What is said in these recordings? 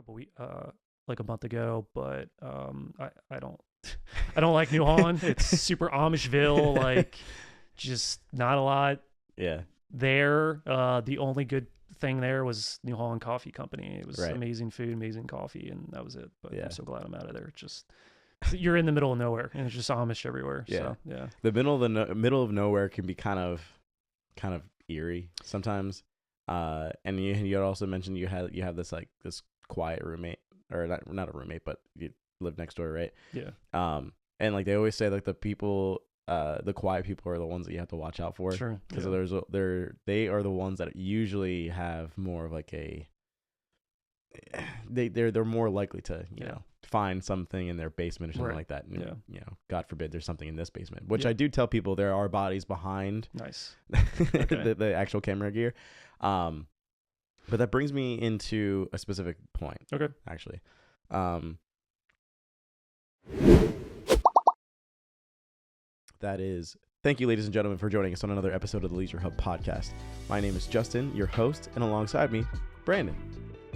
couple weeks, like a month ago, but I don't I don't like New Holland. It's super Amishville, like just not a lot Yeah. there. The only good thing there was New Holland Coffee Company. It was Right. amazing food, amazing coffee, and that was it. But Yeah. I'm so glad I'm out of there. Just you're in the middle of nowhere, and it's just Amish everywhere. Yeah. So yeah, The middle of nowhere can be kind of eerie sometimes. And you also mentioned you have this quiet roommate, or not a roommate, but you live next door, right? yeah, And like they always say, like the quiet people are the ones that you have to watch out for, sure. because Yeah. they are the ones that usually have more of like they're more likely to Yeah. find something in their basement or something Right. like that. And, Yeah. God forbid there's something in this basement, which Yeah. I do tell people there are bodies behind Nice. Okay. the actual camera gear. But that brings me into a specific point, Okay. actually. That is, thank you, ladies and gentlemen, for joining us on another episode of the Leisure Hub podcast. My name is Justin, your host, and alongside me, Brandon,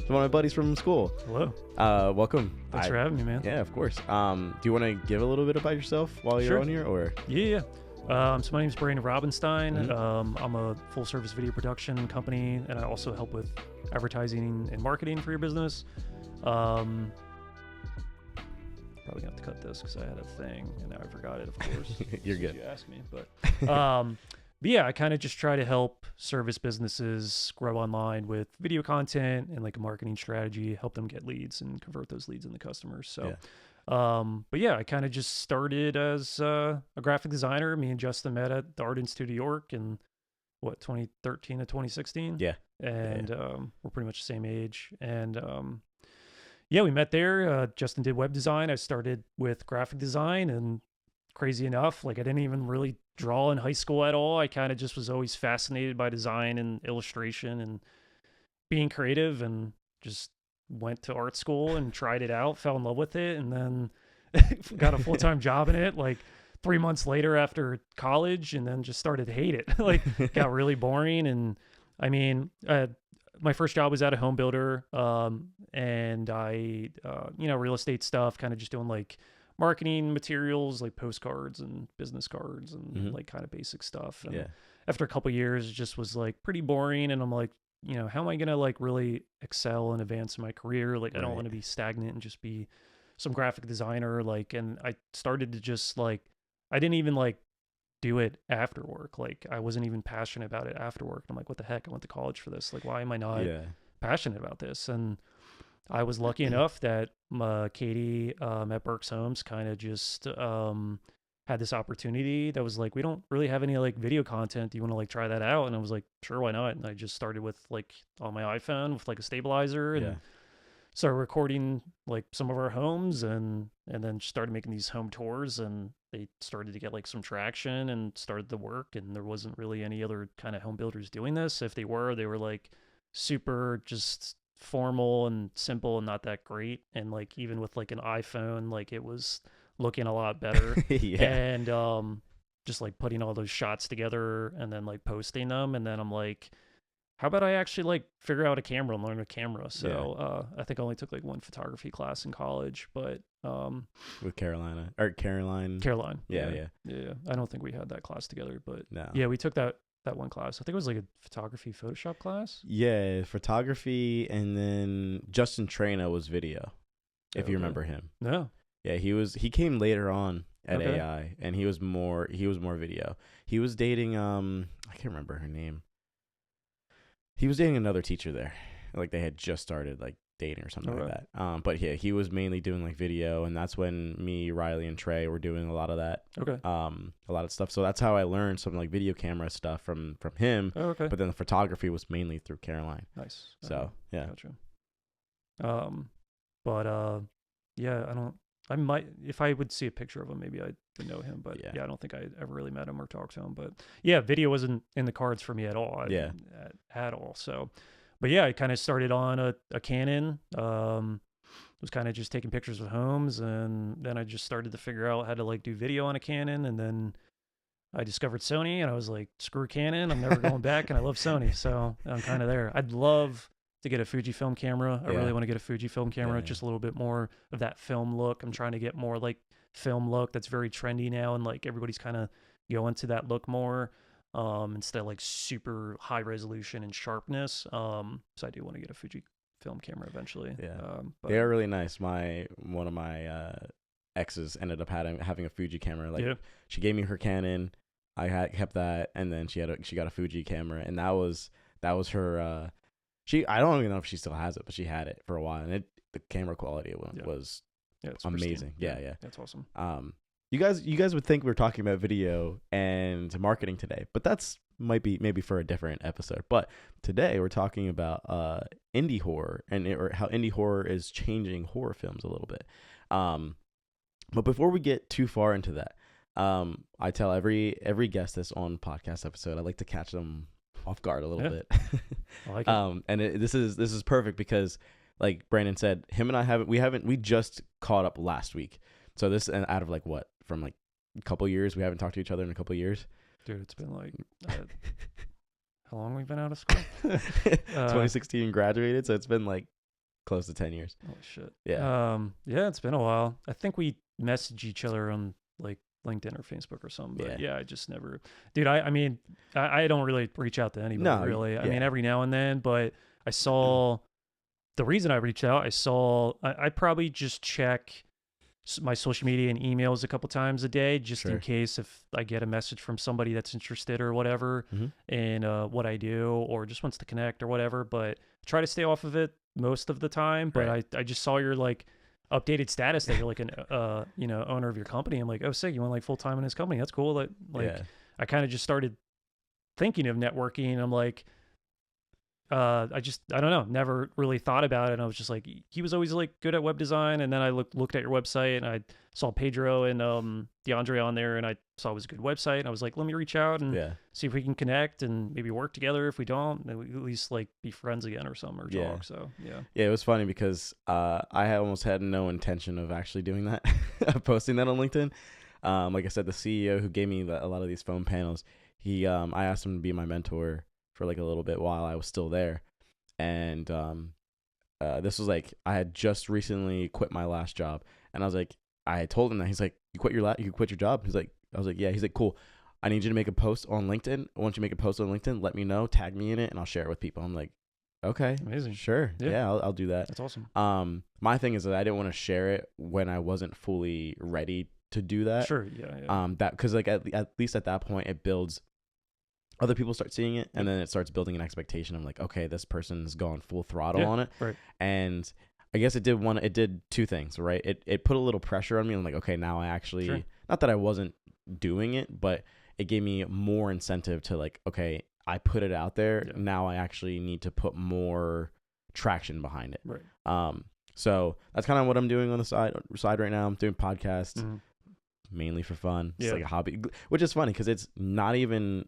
one of my buddies from school. Hello. Welcome. Thanks for having me, man. Yeah, of course. Do you want to give a little bit about yourself while you're Sure. on here, or? Yeah. So my name is Brandon Robinstein. Mhm. I'm a full service video production company, and I also help with advertising and marketing for your business. Probably gonna have to cut this because I had a thing and now I forgot it. Of course, You're as good. You asked me, but yeah, I kind of just try to help service businesses grow online with video content and like a marketing strategy, help them get leads and convert those leads into customers. So. But yeah, I kind of just started as a graphic designer. Me and Justin met at the Art Institute of York in 2013 to 2016. Yeah. And we're pretty much the same age. And yeah, we met there. Justin did web design. I started with graphic design, and crazy enough, like I didn't even really draw in high school at all. I kind of just was always fascinated by design and illustration and being creative, and just went to art school and tried it out, fell in love with it, and then got a full-time job in it like 3 months later after college, and then just started to hate it. Like got really boring. And I mean, my first job was at a home builder, and I real estate stuff, kind of just doing like marketing materials like postcards and business cards and like kind of basic stuff. And after a couple of years, it just was like pretty boring, and I'm like, how am I going to like really excel and advance in my career? Like, I don't want to be stagnant and just be some graphic designer. Like, and I started to just like, I didn't even like do it after work. Like, I wasn't even passionate about it after work. I'm like, what the heck? I went to college for this. Like, why am I not passionate about this? And I was lucky enough that Katie at Burke's Homes kind of just had this opportunity that was like, we don't really have any like video content. Do you want to like try that out? And I was like, sure, why not? And I just started with like on my iPhone with like a stabilizer and started recording like some of our homes, and then started making these home tours, and they started to get like some traction and started to work. And there wasn't really any other kind of home builders doing this. If they were like super just formal and simple and not that great. And like even with like an iPhone, like it was looking a lot better. And just like putting all those shots together and then like posting them. And then I'm like, how about I actually like figure out a camera and learn a camera? So I think I only took like one photography class in college, but with Caroline. Yeah. I don't think we had that class together, but no. Yeah, we took that one class. I think it was like a photography Photoshop class. Yeah, photography, and then Justin Trena was video, if you remember him. No. Yeah, he came later on at AI, and he was more video. He was dating I can't remember her name. He was dating another teacher there. Like they had just started like dating or something like that. But yeah, he was mainly doing like video, and that's when me, Riley, and Trey were doing a lot of that. A lot of stuff. So that's how I learned some like video camera stuff from him. But then the photography was mainly through Caroline. Nice. So yeah. Gotcha. Yeah, I might, if I would see a picture of him, maybe I would know him, but I don't think I ever really met him or talked to him. But yeah, video wasn't in the cards for me at all. At all. So, but yeah, I kind of started on a Canon. Was kind of just taking pictures of homes, and then I just started to figure out how to like do video on a Canon, and then I discovered Sony, and I was like, screw Canon, I'm never going back, and I love Sony, so I'm kind of there. I'd love to get a Fujifilm camera. I Yeah. really want to get a Fujifilm camera, Yeah. just a little bit more of that film look. I'm trying to get more like film look that's very trendy now, and like everybody's kind of going to that look more, instead of like super high resolution and sharpness. So I do want to get a Fujifilm camera eventually. Yeah. But They are really nice. One of my exes ended up having a Fuji camera. Like yeah, she gave me her Canon. I had kept that, and then she got a Fuji camera, and that was her. I don't even know if she still has it, but she had it for a while, and the camera quality was it's amazing. pristine. Yeah. That's awesome. You guys would think we were talking about video and marketing today, but that's maybe for a different episode. But today we're talking about indie horror or how indie horror is changing horror films a little bit. But before we get too far into that, I tell every guest this on podcast episode, I like to catch them off guard a little bit. I like it. And this is perfect because, like Brandon said, him and we just caught up last week. So this, and out of like what, from like a couple years, we haven't talked to each other in a couple years. Dude, it's been like how long we've been out of school? 2016 graduated, so it's been like close to 10 years. Oh shit. Yeah. Yeah, it's been a while. I think we message each other on like LinkedIn or Facebook or something. But yeah, I just never, dude. I mean, I don't really reach out to anybody really. I mean, every now and then, but I saw the reason I reached out. I probably just check my social media and emails a couple times a day, just in case if I get a message from somebody that's interested or whatever in what I do, or just wants to connect or whatever. But try to stay off of it most of the time. But I just saw your like updated status that you're like an owner of your company. I'm like, oh sick, you went like full time in this company. That's cool. I kind of just started thinking of networking. I'm like, I don't know, never really thought about it. And I was just like, he was always like good at web design. And then I looked at your website and I saw Pedro and DeAndre on there, and I saw it was a good website. And I was like, let me reach out and see if we can connect and maybe work together. If we don't, then we at least like be friends again or something, or talk. So yeah, it was funny because I almost had no intention of actually doing that, of posting that on LinkedIn. Like I said, the CEO who gave me a lot of these phone panels, I asked him to be my mentor for like a little bit while I was still there. And this was like, I had just recently quit my last job, and I was like, I had told him that. He's like, you quit your job? He's like, I was like, yeah. He's like, cool. I need you to make a post on LinkedIn. Once you make a post on LinkedIn, let me know, tag me in it, and I'll share it with people. I'm like, okay, amazing, sure, yeah, I'll do that. That's awesome. My thing is that I didn't want to share it when I wasn't fully ready to do that. Sure, yeah. That because like at least at that point it builds. Other people start seeing it, and then it starts building an expectation. I'm like, okay, this person's gone full throttle on it, right? And I guess it did two things, right? It put a little pressure on me. I'm like, okay, now I actually, not that I wasn't doing it, but it gave me more incentive to like, okay, I put it out there. Now I actually need to put more traction behind it. Right. So that's kind of what I'm doing on the side right now. I'm doing podcasts mainly for fun. It's like a hobby, which is funny because it's not even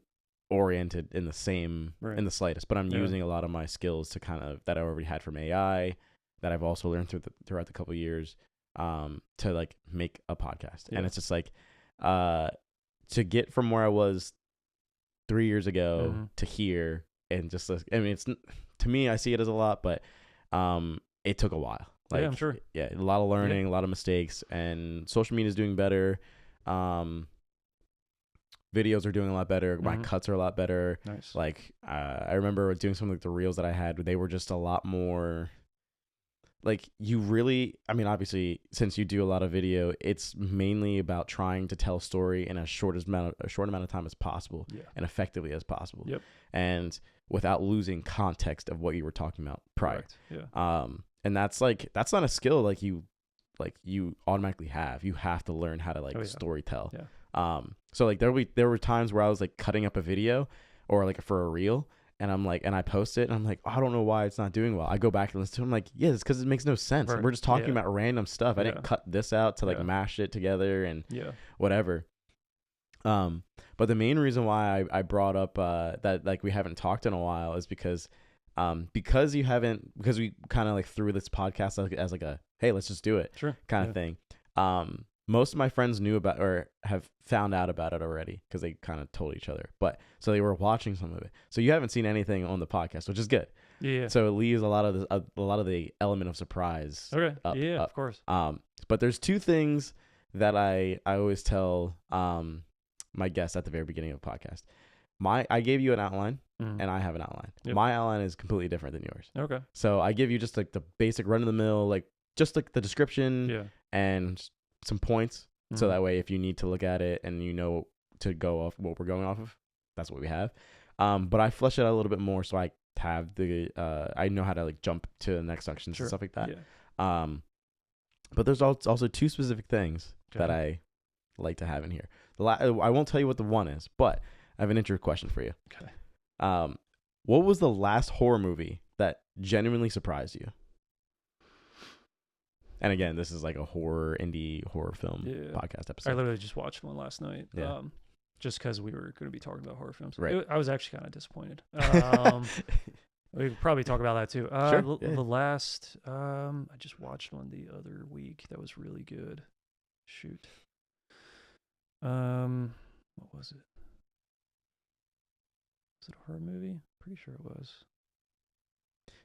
oriented in the same in the slightest, but I'm using a lot of my skills to kind of that I already had from AI that I've also learned throughout the couple of years to like make a podcast. And it's just like to get from where I was 3 years ago to here, and just I mean, it's to me, I see it as a lot, but it took a while. Like, I'm sure. Yeah, a lot of learning, a lot of mistakes, and social media is doing better. Videos are doing a lot better. My cuts are a lot better. Nice. Like I remember doing some of like the reels that I had. They were just a lot more. Like you really, I mean, obviously, since you do a lot of video, it's mainly about trying to tell a story in a short amount of time as possible and effectively as possible. Yep. And without losing context of what you were talking about prior. Correct. Yeah. And that's not a skill like you automatically have. You have to learn how to story tell. Yeah. So like there were times where I was like cutting up a video or like for a reel, and I'm like, and I post it and I'm like, oh, I don't know why it's not doing well. I go back and listen to it. I'm like, yeah, it's because it makes no sense. We're just talking about random stuff. I didn't cut this out to like mash it together and whatever. But the main reason why I brought up that like we haven't talked in a while is because we kind of like threw this podcast as like a, hey, let's just do it kind of thing. Most of my friends knew about or have found out about it already because they kind of told each other. But so they were watching some of it. So you haven't seen anything on the podcast, which is good. Yeah. So it leaves a lot of the element of surprise. Okay. Yeah, up. of course. But there's two things that I always tell my guests at the very beginning of the podcast. I gave you an outline, and I have an outline. Yep. My outline is completely different than yours. Okay. So I give you just like the basic run of the mill, like just like the description and some points. So that way, if you need to look at it and you know to go off what we're going off of, that's what we have. But I flesh it out a little bit more, so I have I know how to like jump to the next sections and stuff like that. Yeah. But there's also two specific things that I like to have in here. I won't tell you what the one is, but I have an intro question for you. Okay. What was the last horror movie that genuinely surprised you? And again, this is like a indie horror film podcast episode. I literally just watched one last night. Yeah. Just because we were going to be talking about horror films. Right. I was actually kind of disappointed. We could probably talk about that too. Sure. The last, I just watched one the other week that was really good. Shoot. What was it? Was it a horror movie? Pretty sure it was.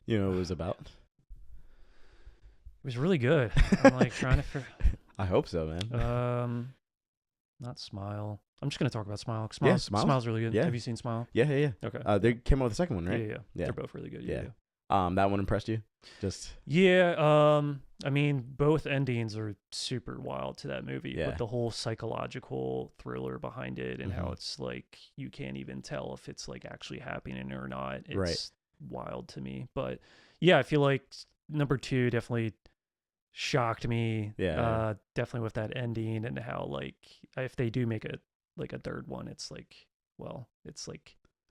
You know what it was about? It was really good. I'm like trying to. I hope so, man. Not Smile. I'm just gonna talk about Smile. Smile's really good. Yeah. Have you seen Smile? Yeah. Okay. They came out with the second one, right? Yeah. They're both really good. Yeah. That one impressed you? Yeah. I mean, both endings are super wild to that movie. Yeah. But the whole psychological thriller behind it and how it's like you can't even tell if it's like actually happening or not. It's wild to me. But yeah, I feel like number 2 definitely shocked me. Yeah. Definitely with that ending and how like if they do make a third one, it's like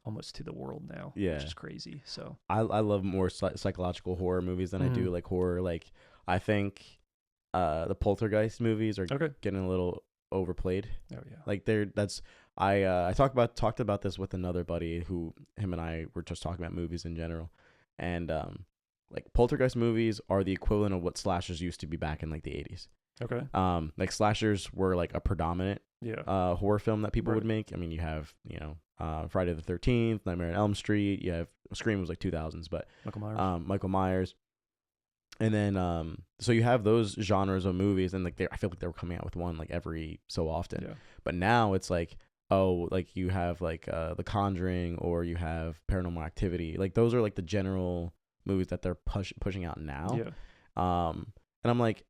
almost to the world now, which is crazy. So I love more psychological horror movies than I do like horror. Like I think the Poltergeist movies are getting a little overplayed. Oh yeah. Like I talked about this with another buddy who him and I were just talking about movies in general, and like Poltergeist movies are the equivalent of what slashers used to be back in like the 80s. Okay. Like slashers were like a predominant horror film that people would make. I mean, you have, Friday the 13th, Nightmare on Elm Street. You have Scream was like 2000s, but Michael Myers. And then so you have those genres of movies, and like I feel like they were coming out with one like every so often. Yeah. But now it's like, like you have like The Conjuring, or you have Paranormal Activity. Like those are like the general movies that they're pushing out now. Yeah. And I'm like,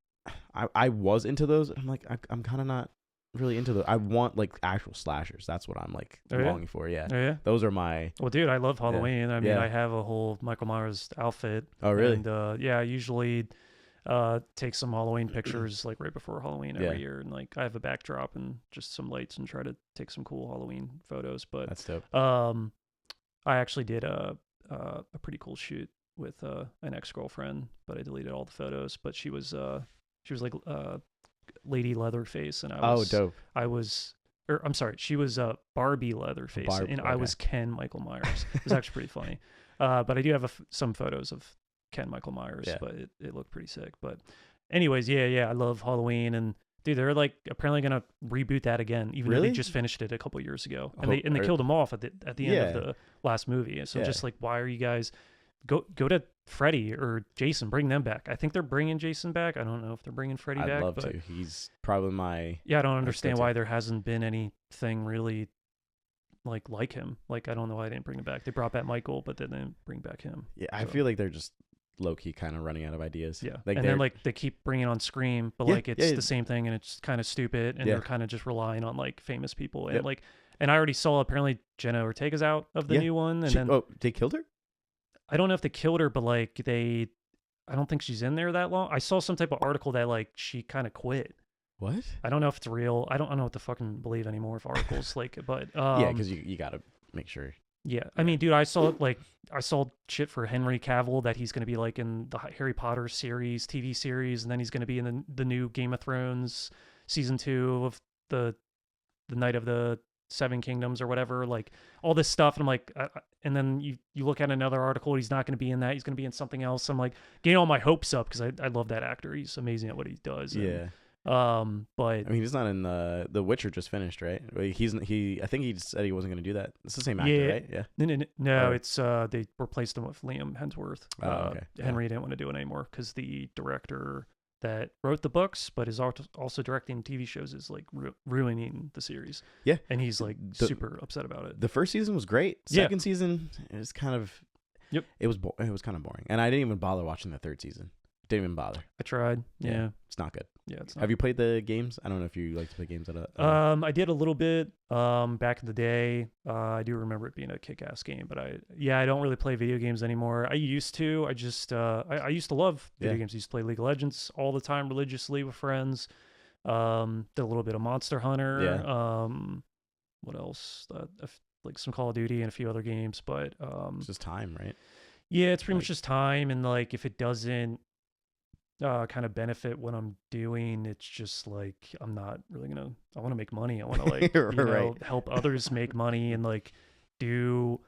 I was into those. I'm like, I'm kind of not really into those. I want like actual slashers. That's what I'm like longing for. Yeah. Oh, yeah. Those are my. Well, dude, I love Halloween. I mean, I have a whole Michael Myers outfit. Oh, really? And I usually take some Halloween pictures like right before Halloween every year, and like I have a backdrop and just some lights and try to take some cool Halloween photos. But that's dope. I actually did a pretty cool shoot with an ex-girlfriend, but I deleted all the photos. But she was like Lady Leatherface, and I was dope. I'm sorry, she was Barbie Leatherface, and I was Ken Michael Myers. It was actually pretty funny. But I do have some photos of Ken Michael Myers, but it looked pretty sick. But anyways, yeah, I love Halloween, and dude, they're like apparently gonna reboot that again, even though they just finished it a couple years ago, and they killed him off at the end of the last movie. So just like, why are you guys go to Freddy or Jason, bring them back? I think they're bringing Jason back. I don't know if they're bringing Freddy back. I'd love to. He's probably my. Yeah, I don't understand why there hasn't been anything really like him. Like, I don't know why they didn't bring him back. They brought back Michael, but then they didn't bring back him. Yeah, I feel like they're just low-key kind of running out of ideas. Yeah, like and then like they keep bringing on Scream, but like it's the same thing, and it's kind of stupid, and they're kind of just relying on like famous people, and like, and I already saw apparently Jenna Ortega's out of the new one, and then they killed her. I don't know if they killed her, but like I don't think she's in there that long. I saw some type of article that like she kind of quit. What? I don't know if it's real. I don't know what to fucking believe anymore if articles like, but yeah, because you gotta make sure. Yeah, I mean, dude, I saw shit for Henry Cavill that he's gonna be like in the Harry Potter series, TV series, and then he's gonna be in the new Game of Thrones season 2 of the Night of the Seven Kingdoms or whatever, like all this stuff. And I'm like, and then you look at another article, he's not going to be in that. He's going to be in something else. I'm like getting all my hopes up because I love that actor. He's amazing at what he does. Yeah. But I mean, he's not in the Witcher just finished, right? Like, I think he just said he wasn't going to do that. It's the same actor, yeah, right? Yeah. no, Or- it's they replaced him with Liam Hemsworth. Okay. Yeah. Henry didn't want to do it anymore because the director that wrote the books but is also directing TV shows is like ruining the series. Yeah. And he's like super upset about it. The first season was great. Yeah. Second season is kind of Yep. It was kind of boring, and I didn't even bother watching the third season. Didn't even bother. I tried. Yeah. It's not good. Yeah, it's not. Have you played the games? I don't know if you like to play games at a. I did a little bit back in the day. I do remember it being a kick-ass game, but I don't really play video games anymore. I used to. I just I used to love video games. I used to play League of Legends all the time religiously with friends. Did a little bit of Monster Hunter. Yeah. What else? Like some Call of Duty and a few other games, but it's just time, right? Yeah, it's pretty much just time, and like if it doesn't kind of benefit what I'm doing, it's just like I'm not really gonna. I want to make money. I want to like Right. help others make money and like do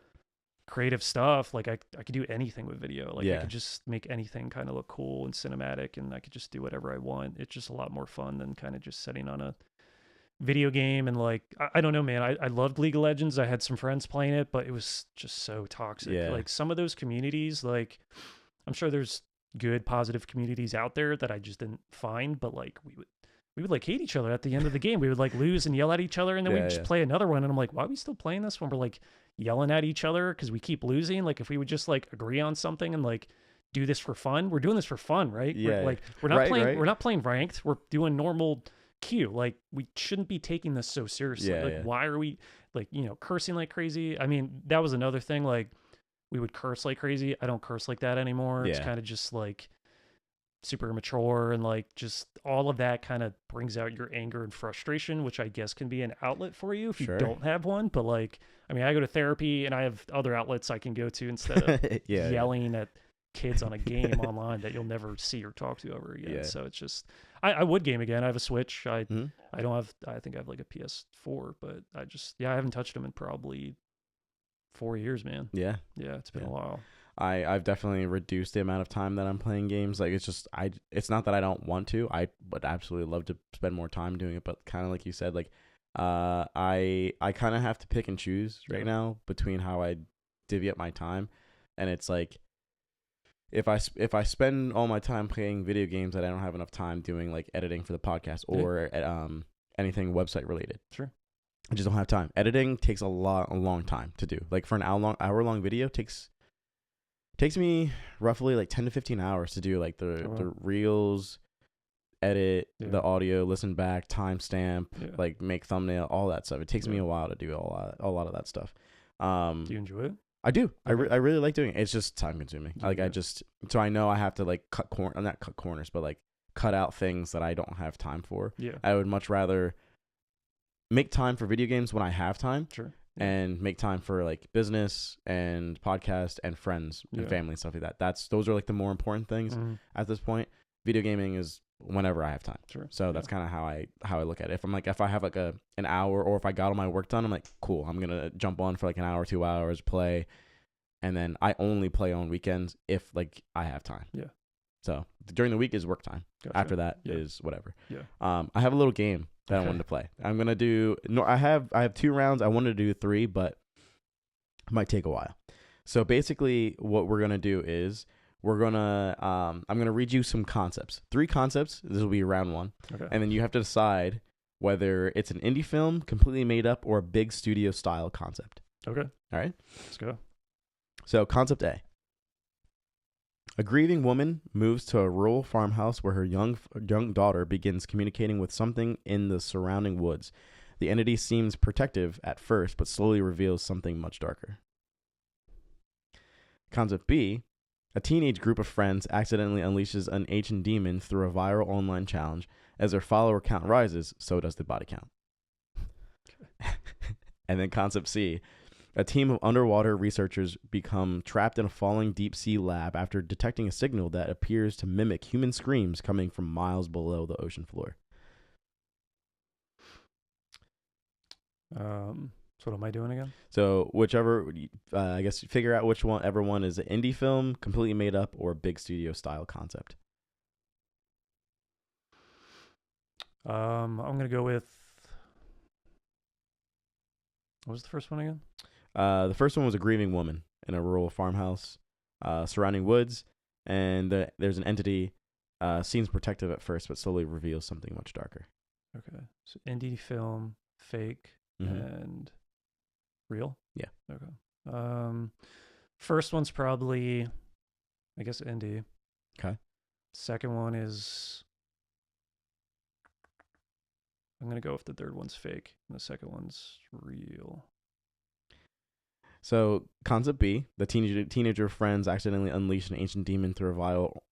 creative stuff. Like I could do anything with video. Like I could just make anything kind of look cool and cinematic, and I could just do whatever I want. It's just a lot more fun than kind of just setting on a video game. And like I don't know, man, I loved League of Legends. I had some friends playing it, but it was just so toxic. Like some of those communities, like I'm sure there's good positive communities out there that I just didn't find, but like we would like hate each other at the end of the game. We would like lose and yell at each other, and then we'd just play another one, and I'm like, why are we still playing this when we're like yelling at each other because we keep losing? Like if we would just like agree on something and like do this for fun. We're doing this for fun, right? We're not playing we're not playing ranked. We're doing normal queue. Like we shouldn't be taking this so seriously. Why are we like, cursing like crazy? I mean, that was another thing. Like we would curse like crazy. I don't curse like that anymore. It's kind of just like super mature, and like just all of that kind of brings out your anger and frustration, which I guess can be an outlet for you if you don't have one. But like, I mean, I go to therapy and I have other outlets I can go to instead of yelling at kids on a game online that you'll never see or talk to ever again. So it's just, I would game again. I have a Switch. I think I have like a PS4, but I haven't touched them in probably 4 years, man. Yeah, it's been a while. I've definitely reduced the amount of time that I'm playing games. Like it's just it's not that I don't want to. I would absolutely love to spend more time doing it, but kind of like you said, like I kind of have to pick and choose right now between how I divvy up my time, and it's like if I spend all my time playing video games that I don't have enough time doing like editing for the podcast or anything website related. Sure. I just don't have time. Editing takes a long time to do. Like for an hour long video takes me roughly like 10 to 15 hours to do like the reels, edit, the audio, listen back, timestamp, like make thumbnail, all that stuff. It takes me a while to do a lot of that stuff. Do you enjoy it? I do. Okay. I really like doing it. It's just time consuming. Like so I know I have to like not cut corners, but like cut out things that I don't have time for. Yeah. I would much rather make time for video games when I have time. Sure. And make time for like business and podcast and friends and family and stuff like that. Those are like the more important things at this point. Video gaming is whenever I have time. Sure. So that's kind of how I look at it. If I have like an hour, or if I got all my work done, I'm like, cool, I'm gonna jump on for like an hour, 2 hours, play, and then I only play on weekends if like I have time. Yeah. So during the week is work time. Gotcha. After that is whatever. Yeah. I have a little game that I wanted to play. I'm gonna do. No, I have 2 rounds. I wanted to do 3, but it might take a while. So basically, what we're gonna do is I'm gonna read you some concepts. 3 concepts. This will be round 1. Okay. And then you have to decide whether it's an indie film, completely made up, or a big studio style concept. Okay. All right. Let's go. So concept A. A grieving woman moves to a rural farmhouse where her young daughter begins communicating with something in the surrounding woods. The entity seems protective at first, but slowly reveals something much darker. Concept B. A teenage group of friends accidentally unleashes an ancient demon through a viral online challenge. As their follower count rises, so does the body count. And then concept C. A team of underwater researchers become trapped in a falling deep-sea lab after detecting a signal that appears to mimic human screams coming from miles below the ocean floor. So what am I doing again? So whichever, I guess, figure out whichever one is an indie film, completely made up, or a big studio style concept. I'm gonna go with, what was the first one again? The first one was a grieving woman in a rural farmhouse, surrounding woods, and there's an entity. Seems protective at first, but slowly reveals something much darker. Okay, so indie film, fake, Mm-hmm. and real. Yeah. Okay. First one's probably, I guess, indie. Okay. Second one is, I'm gonna go if the third one's fake and the second one's real. So, concept B, the teenager friends accidentally unleash an ancient demon through a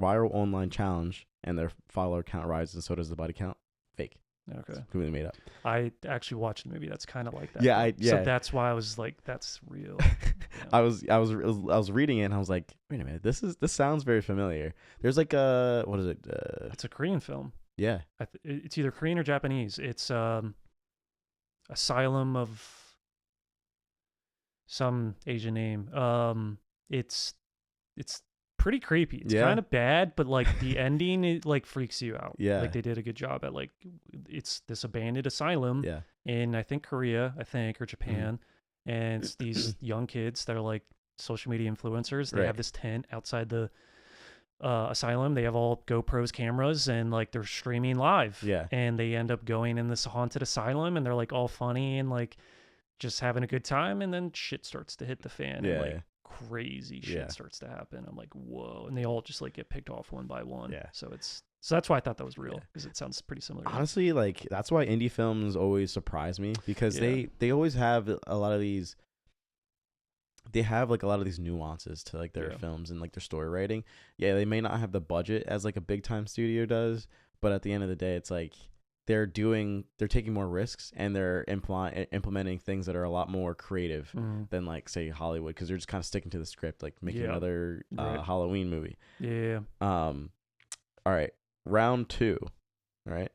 viral online challenge, and their follower count rises, and so does the body count. Fake. Okay. It's completely made up. I actually watched a movie that's kind of like that. Yeah, So that's why I was like, that's real. I was reading it and I was like, wait a minute, this sounds very familiar. There's like what is it? It's a Korean film. Yeah. It's either Korean or Japanese. It's Asylum of some Asian name. It's pretty creepy. It's Yeah. kind of bad, but like the ending, it like freaks you out. Yeah. Like they did a good job at like, it's this abandoned asylum Yeah. in I think Korea, or Japan, and it's these young kids that are like social media influencers. They Right. have this tent outside the asylum. They have all GoPros cameras and like they're streaming live. Yeah. And they end up going in this haunted asylum and they're like all funny and like just having a good time, and then shit starts to hit the fan. Yeah, And like yeah. crazy shit Yeah. starts to happen. I'm like, whoa. And they all just like get picked off one by one. Yeah. So that's why I thought that was real, Yeah. because it sounds pretty similar to Honestly, like that's why indie films always surprise me, because Yeah. they always have a lot of these. They have like a lot of these nuances to like their Yeah. films and like their story writing. Yeah, they may not have the budget as like a big time studio does, but at the end of the day, it's like they're taking more risks, and they're implementing things that are a lot more creative than like say Hollywood, because they're just kind of sticking to the script, like making Yeah. another Right. Halloween movie. Yeah. All right, round 2. All right.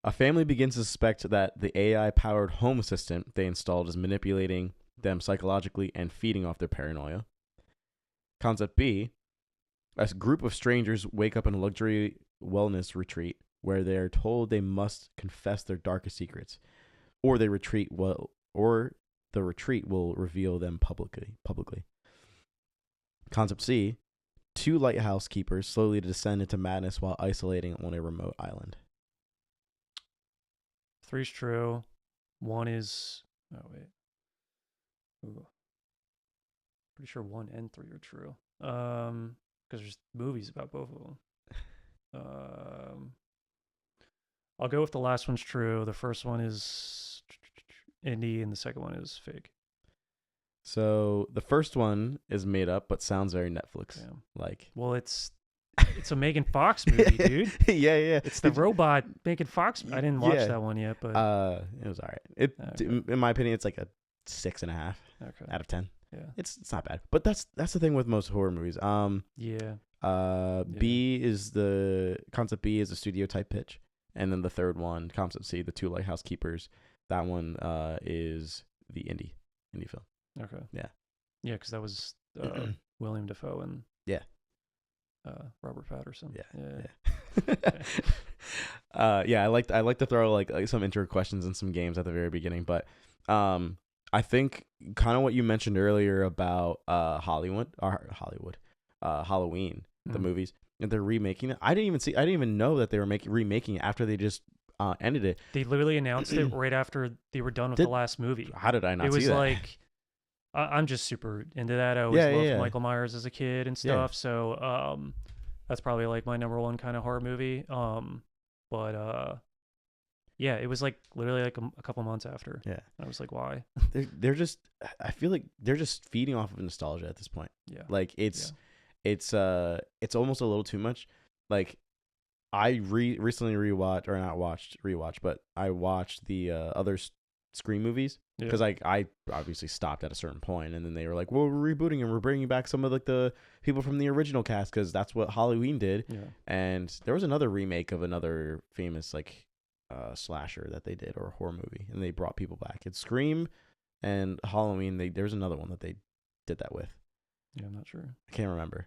A family begins to suspect that the AI-powered home assistant they installed is manipulating them psychologically and feeding off their paranoia. Concept B, a group of strangers wake up in a luxury wellness retreat where they are told they must confess their darkest secrets, or the retreat will reveal them publicly. Concept C, 2 lighthouse keepers slowly descend into madness while isolating on a remote island. 3's true. 1 is, oh wait. Ooh. Pretty sure 1 and 3 are true. Because there's movies about both of them. I'll go with the last one's true. The first one is indie, and the second one is fake. So the first one is made up, but sounds very Netflix like. Well, it's a Megan Fox movie, dude. Yeah. It's the robot Megan Fox. I didn't watch that one yet, but it was all right. In my opinion, it's like a 6.5 out of 10. Yeah, it's not bad. But that's the thing with most horror movies. B is the concept B is a studio type pitch, and then the third one, concept C, the 2 lighthouse keepers. That one is the indie film. Okay. Yeah. Yeah, because that was William Dafoe and Robert Patterson. Yeah. I like to throw like some intro questions and some games at the very beginning, but I think kind of what you mentioned earlier about Halloween, the movies, and they're remaking it. I didn't even know that they were remaking it after they just ended it. They literally announced it right after they were done with the last movie. How did I not see that? It was like, I'm just super into that. I always loved Michael Myers as a kid and stuff. Yeah. So that's probably like my number one kind of horror movie. Yeah, it was like literally like a couple months after. Yeah. I was like, why? they're just, I feel like they're just feeding off of nostalgia at this point. Yeah. Like it's almost a little too much. Like I recently rewatched, but I watched the other Scream movies, because I obviously stopped at a certain point, and then they were like, well, we're rebooting and we're bringing back some of like the people from the original cast, because that's what Halloween did. Yeah. And there was another remake of another famous like slasher that they did, or a horror movie, and they brought people back. It's Scream and Halloween. There's another one that they did that with. Yeah, I'm not sure. I can't remember.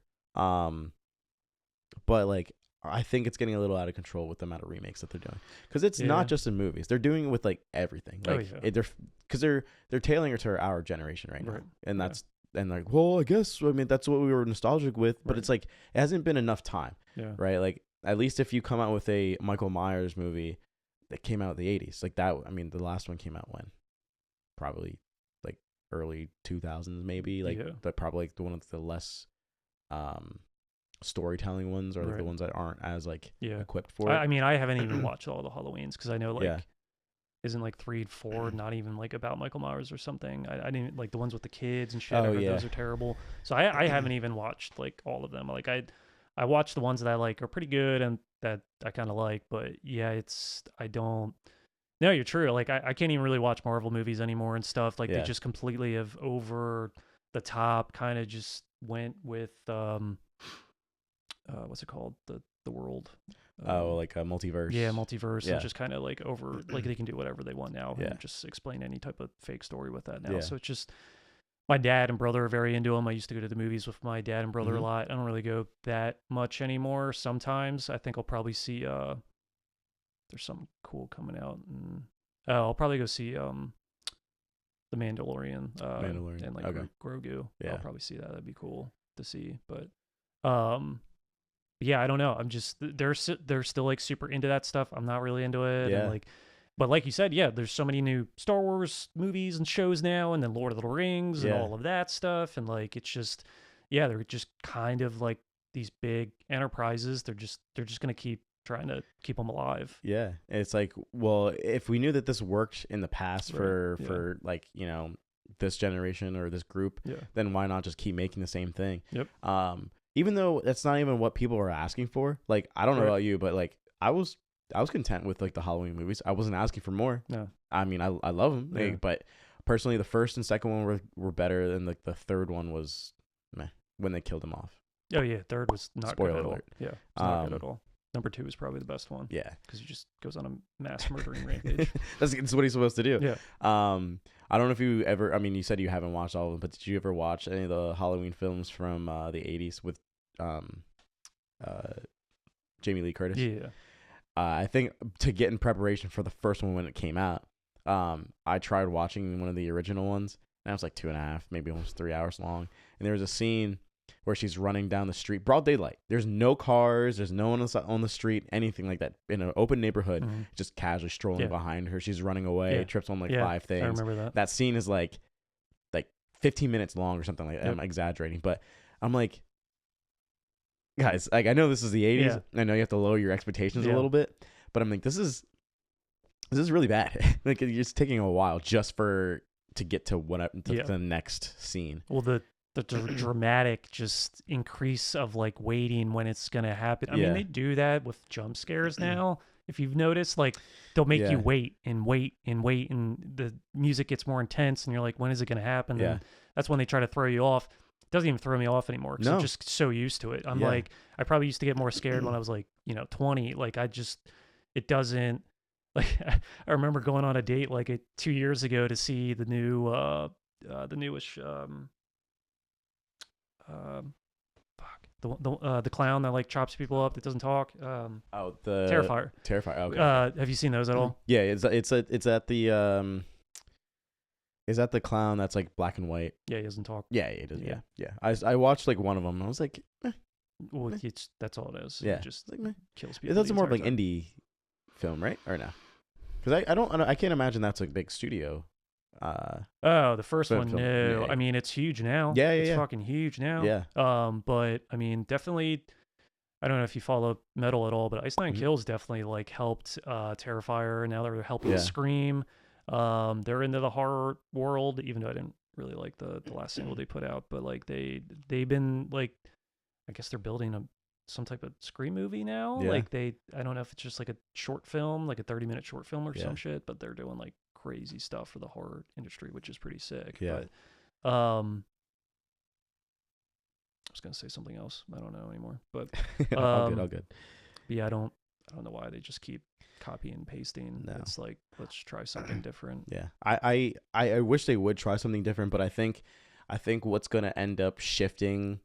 but like I think it's getting a little out of control with the amount of remakes that they're doing, because it's Yeah. not just in movies. They're doing it with like everything. Oh, Like yeah. they're tailoring it to our generation right now, Right. and Yeah. that's and like, well, I guess I mean that's what we were nostalgic with, but Right. it's like it hasn't been enough time, Yeah. right? Like at least if you come out with a Michael Myers movie that came out in the 80s, like that. I mean, the last one came out when, probably like early 2000s, maybe, like Yeah. but probably like the one of the less storytelling ones, or like the Right. ones that aren't as like Yeah. equipped for it. I mean, I haven't even watched all the Halloweens because I know like Yeah. isn't like 3 and 4 not even like about Michael Myers or something. I didn't like the ones with the kids and shit. I Oh, heard yeah. those are terrible. So I haven't even watched like all of them. Like I watched the ones that I like are pretty good and that I kind of like. But yeah, it's I don't. No, you're true. Like I can't even really watch Marvel movies anymore and stuff. Like they Yeah. just completely have over the top. Kind of just went with what's it called, the world. Like a multiverse. Yeah, multiverse, Yeah. and just kind of like over, like they can do whatever they want now, Yeah. and just explain any type of fake story with that now. Yeah. So it's just my dad and brother are very into them. I used to go to the movies with my dad and brother Mhm. a lot. I don't really go that much anymore. Sometimes I think I'll probably see there's something cool coming out, and I'll probably go see the Mandalorian, Mandalorian. and like Okay. Grogu. Yeah. I'll probably see that. That'd be cool to see, but um. Yeah, I don't know. I'm just they're still like super into that stuff. I'm not really into it. Yeah. And like, but like you said, yeah, there's so many new Star Wars movies and shows now, and then Lord of the Rings and Yeah. all of that stuff. And like, it's just, yeah, they're just kind of like these big enterprises. They're just gonna keep trying to keep them alive. Yeah. It's like, well, if we knew that this worked in the past Right. Yeah. for like, this generation or this group, Yeah. then why not just keep making the same thing? Yep. Even though that's not even what people are asking for. Like, I don't know Right. about you, but like I was content with like the Halloween movies. I wasn't asking for more. No. I mean, I love them, Yeah. but personally, the first and second one were better, than like the third one was meh when they killed him off. Oh yeah, third was not Spoiler good at alert. all. Yeah, it's not good Um, at all. Number 2 is probably the best one. Yeah, because he just goes on a mass murdering rampage. that's what he's supposed to do. Yeah. I don't know if you ever. I mean, you said you haven't watched all of them, but did you ever watch any of the Halloween films from the '80s with Jamie Lee Curtis? Yeah. I think to get in preparation for the first one when it came out, I tried watching one of the original ones, and it was like 2.5, maybe almost 3 hours long. And there was a scene where she's running down the street, broad daylight. There's no cars, there's no one on the street, anything like that. In an open neighborhood, Mhm. just casually strolling Yeah. behind her. She's running away, Yeah. trips on like Yeah, 5 things. I remember that. That scene is like 15 minutes long or something like that. Yep. I'm exaggerating, but I'm like, guys, like I know this is the 80s. Yeah. I know you have to lower your expectations a Yeah. little bit, but I'm like, this is really bad. Like it's taking a while just to get to Yeah. the next scene. Well, the dramatic just increase of like waiting when it's gonna happen. I Yeah. mean, they do that with jump scares now. If you've noticed, like they'll make Yeah. you wait and wait and wait, and the music gets more intense, and you're like, when is it gonna happen? Yeah. And that's when they try to throw you off. It doesn't even throw me off anymore because No. I'm just so used to it. I'm Yeah. like, I probably used to get more scared when I was like, 20. Like it doesn't. Like I remember going on a date like 2 years ago to see the newish the clown that like chops people up that doesn't talk. The Terrifier. Okay. Have you seen those at all? Yeah, it's at the is that the clown that's like black and white? Yeah, he doesn't talk. Yeah, it is. Yeah, Yeah. yeah. I watched like one of them. And I was like, Well, that's all it is. Yeah. It just like, meh. kills people. That's the more of like entire time. indie film, right? Or no? Because I can't imagine that's a big studio. Oh, the first Film, one. film. No, Yeah. I mean it's huge now. Yeah, yeah, it's yeah. fucking huge now. Yeah. But I mean, definitely. I don't know if you follow metal at all, but Ice Nine Mhm. Kills definitely like helped Terrifier, and now they're helping Yeah. Scream. They're into the horror world, even though I didn't really like the last single they put out, but like they've been like, I guess they're building some type of Scream movie now. Yeah. Like I don't know if it's just like a short film, like a 30-minute short film or Yeah. some shit, but they're doing like crazy stuff for the horror industry, which is pretty sick. Yeah. But I was gonna say something else. I don't know anymore. But all good. yeah, I don't know why they just keep copying and pasting. No. It's like, let's try something different. Yeah, I wish they would try something different, but I think what's gonna end up shifting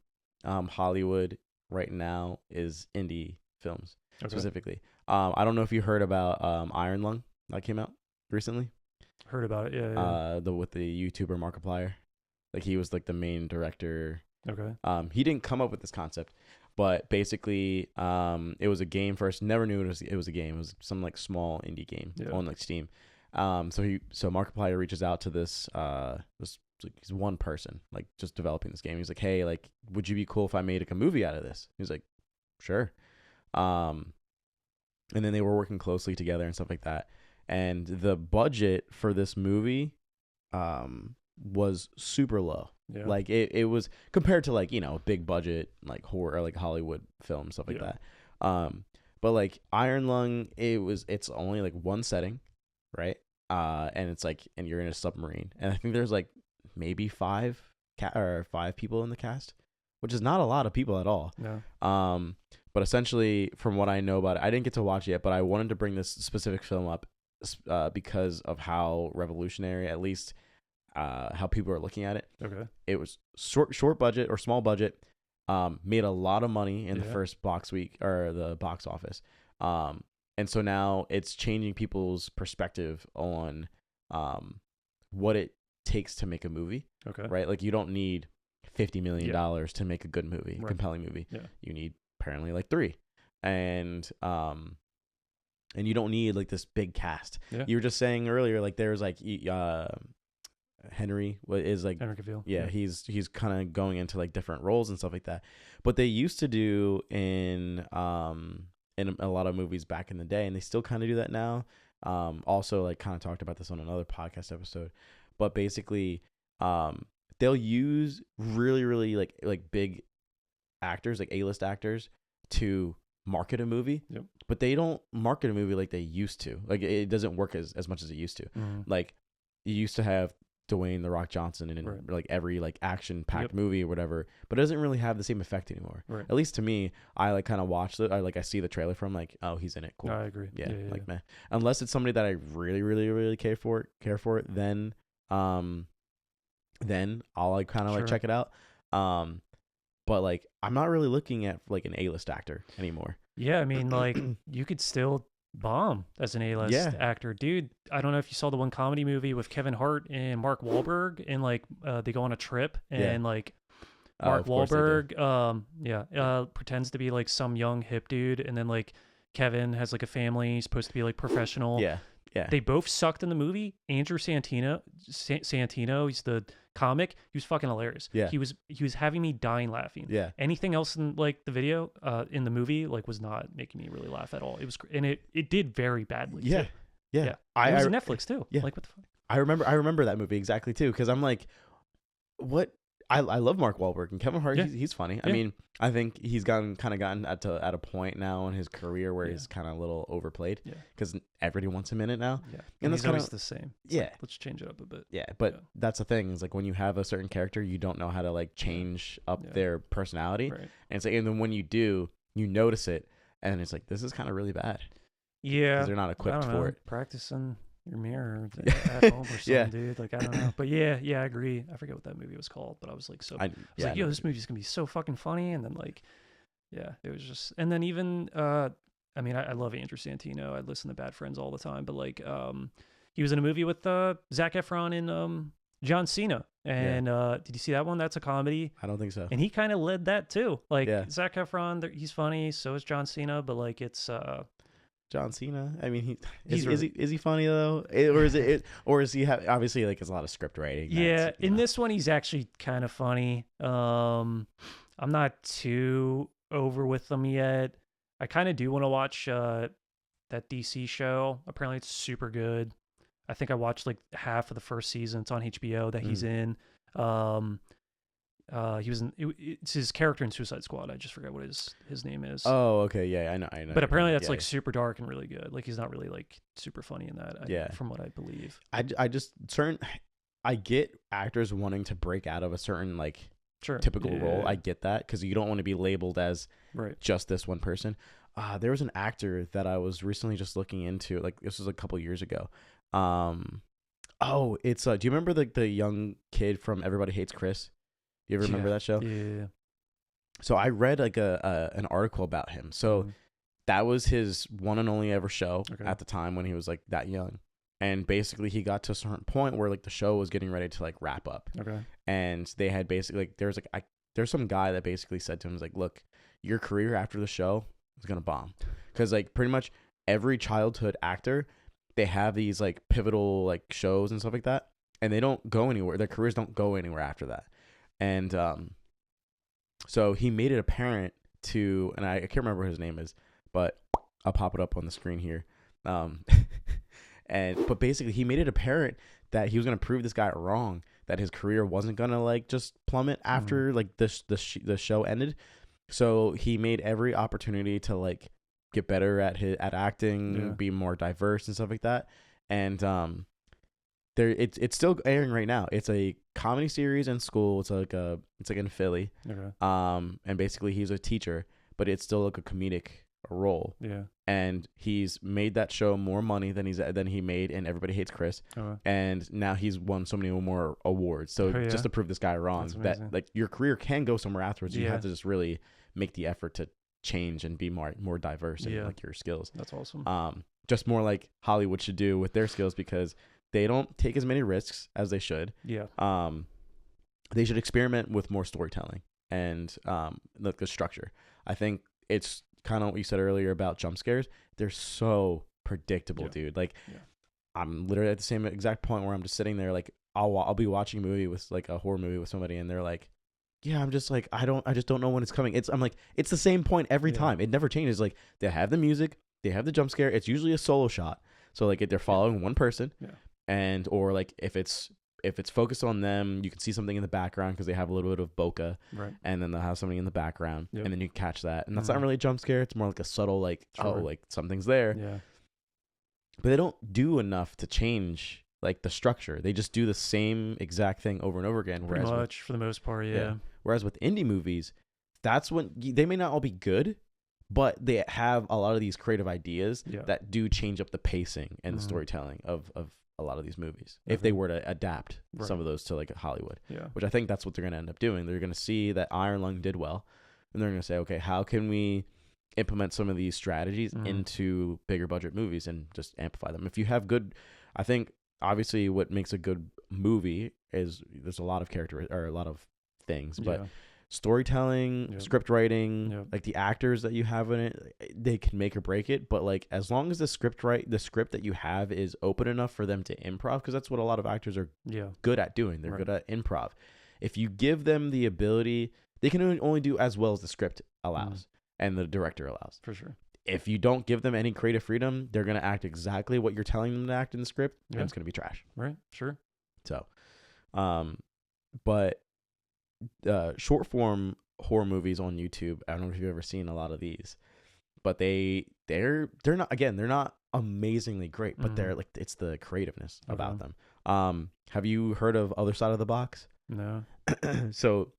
Hollywood right now is indie films Okay. specifically. I don't know if you heard about Iron Lung that came out recently. Heard about it. Yeah. With the YouTuber Markiplier. Like he was like the main director. Okay. He didn't come up with this concept, but basically, it was a game first. Never knew it was a game. It was some like small indie game on like Steam. So Markiplier reaches out to this he's one person like just developing this game. He's like, hey, like, would you be cool if I made like a movie out of this? He's like, sure. And then they were working closely together and stuff like that. And the budget for this movie, was super low. Yeah. Like it was compared to like, you know, big budget like horror or like Hollywood film, stuff like that. But like Iron Lung, it's only like one setting, right? And it's like, and you're in a submarine, and I think there's like maybe five people in the cast, which is not a lot of people at all. No. But essentially, from what I know about it, I didn't get to watch it yet, but I wanted to bring this specific film up because of how revolutionary, at least how people are looking at it. Okay. It was short budget or small budget, made a lot of money in the first box week or the box office. And so now it's changing people's perspective on what it takes to make a movie. Okay. Right? Like you don't need $50 million to make a good movie, compelling movie. Yeah. You need apparently like 3. And you don't need like this big cast. Yeah. You were just saying earlier, like there's like Henry is like Henry Cavill. Yeah, he's kind of going into like different roles and stuff like that. But they used to do in a lot of movies back in the day, and they still kind of do that now. Also like kind of talked about this on another podcast episode, but basically they'll use really like big actors, like A-list actors, to market a movie. Yep. But they don't market a movie like they used to. Like it doesn't work as much as it used to. Like you used to have Dwayne "The Rock" Johnson in like every like action packed movie or whatever, but it doesn't really have the same effect anymore. At least to me, I like kind of watch it. I see the trailer from like, oh, he's in it, cool. No, I agree. Yeah, man. Unless it's somebody that I really care for it, then I'll like kind of like check it out. But like I'm not really looking at like an A-list actor anymore. Yeah, I mean, like you could still bomb as an A-list actor, dude. I don't know if you saw the one comedy movie with Kevin Hart and Mark Wahlberg, and like they go on a trip, and like Mark Wahlberg pretends to be like some young hip dude, and then like Kevin has like a family, he's supposed to be like professional. Yeah. They both sucked in the movie. Andrew Santino, he's the comic. He was fucking hilarious. Yeah. He was having me dying laughing. Yeah. Anything else in like the video, in the movie, like was not making me really laugh at all. It was, and it did very badly. Yeah. Too. Yeah. It was on Netflix too. Yeah. Like what the fuck? I remember that movie exactly too, because I'm like, what? I love Mark Wahlberg and Kevin Hart. He's funny. I mean, I think he's gotten at a point now in his career where he's kind of a little overplayed. Yeah. Because everybody wants him in it now. Yeah. And that's always the same. It's like, let's change it up a bit. Yeah. But that's the thing, is like when you have a certain character, you don't know how to like change up their personality. Right. And it's like, and then when you do, you notice it, and it's like, this is kind of really bad. Yeah. Because they're not equipped for it. Practicing your mirror at home or something, dude. Like, I don't know. But yeah, I agree. I forget what that movie was called, but I was like, like, yo, this movie's gonna be so fucking funny. And then like, it was just, and then even, I mean, I love Andrew Santino. I listen to Bad Friends all the time, but like, he was in a movie with Zac Efron and John Cena. And did you see that one? That's a comedy. I don't think so. And he kind of led that too. Like Zac Efron, he's funny. So is John Cena, but like it's John Cena. I mean, is he funny though, or is he obviously like it's a lot of script writing? Yeah, in this one he's actually kind of funny. I'm not too over with them yet. I kind of do want to watch that DC show. Apparently it's super good. I think I watched like half of the first season. It's on HBO that he's in. He was it's his character in Suicide Squad. I just forgot what his name is. Oh, okay, yeah, I know. But apparently that's like super dark and really good. Like he's not really like super funny in that. From what I believe. I get actors wanting to break out of a certain like typical role. I get that, because you don't want to be labeled as just this one person. There was an actor that I was recently just looking into. Like this was a couple years ago. It's do you remember the young kid from Everybody Hates Chris? You ever remember that show? Yeah. So I read like an article about him. So that was his one and only ever show at the time when he was like that young. And basically he got to a certain point where like the show was getting ready to like wrap up. Okay. And they had basically like there's some guy that basically said to him, like, look, your career after the show is gonna bomb. Because like pretty much every childhood actor, they have these like pivotal like shows and stuff like that. And they don't go anywhere. Their careers don't go anywhere after that. And so he made it apparent to, and I can't remember what his name is, but I'll pop it up on the screen here. But basically he made it apparent that he was going to prove this guy wrong, that his career wasn't going to like just plummet after like the show ended. So he made every opportunity to like get better at acting, be more diverse and stuff like that. And it's still airing right now. It's a comedy series in school. It's like in Philly. Okay. And basically he's a teacher, but it's still like a comedic role. Yeah. And he's made that show more money than he made in Everybody Hates Chris. And now he's won so many more awards. So just to prove this guy wrong, that like your career can go somewhere afterwards. You have to just really make the effort to change and be more diverse in like your skills. That's awesome. Just more like Hollywood should do with their skills, because they don't take as many risks as they should. Yeah. They should experiment with more storytelling and like the structure. I think it's kind of what you said earlier about jump scares. They're so predictable, dude. Like I'm literally at the same exact point where I'm just sitting there, like I'll be watching a movie with like a horror movie with somebody, and they're like, yeah, I'm just like, I just don't know when it's coming. I'm like, it's the same point every time. It never changes. Like they have the music, they have the jump scare. It's usually a solo shot. So like they're following one person. Yeah. And or like if it's focused on them, you can see something in the background because they have a little bit of bokeh, right? And then they'll have something in the background, and then you catch that, and that's not really a jump scare. It's more like a subtle, like like something's there. Yeah. But they don't do enough to change like the structure. They just do the same exact thing over and over again. Pretty much for the most part, yeah. Whereas with indie movies, that's when they may not all be good, but they have a lot of these creative ideas that do change up the pacing and the storytelling of a lot of these movies, if they were to adapt some of those to like Hollywood, which I think that's what they're going to end up doing. They're going to see that Iron Lung did well, and they're going to say, okay, how can we implement some of these strategies into bigger budget movies and just amplify them? If you have good, I think obviously what makes a good movie is there's a lot of character or a lot of things, but storytelling, script writing, like the actors that you have in it, they can make or break it. But like as long as the script that you have is open enough for them to improv, because that's what a lot of actors are good at doing. They're good at improv. If you give them the ability, they can only do as well as the script allows and the director allows. For sure. If you don't give them any creative freedom, they're going to act exactly what you're telling them to act in the script, and it's going to be trash. Right. Sure. So, but short form horror movies on YouTube, I don't know if you've ever seen a lot of these, but they're not amazingly great, but they're like, it's the creativeness about them. Have you heard of Other Side of the Box? No. So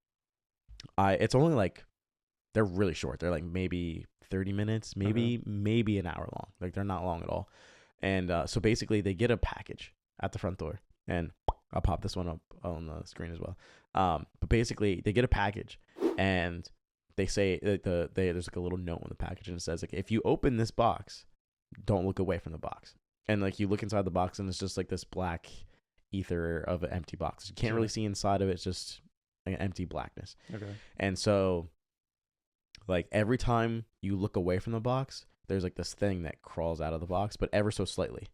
it's only like, they're really short. They're like maybe 30 minutes, maybe an hour long. Like they're not long at all. And so basically they get a package at the front door, and I'll pop this one up on the screen as well. But basically they get a package, and they say that there's like a little note on the package, and it says like, if you open this box, don't look away from the box. And like you look inside the box, and it's just like this black ether of an empty box. You can't really see inside of it. It's just like an empty blackness. Okay. And so like every time you look away from the box, there's like this thing that crawls out of the box, but ever so slightly.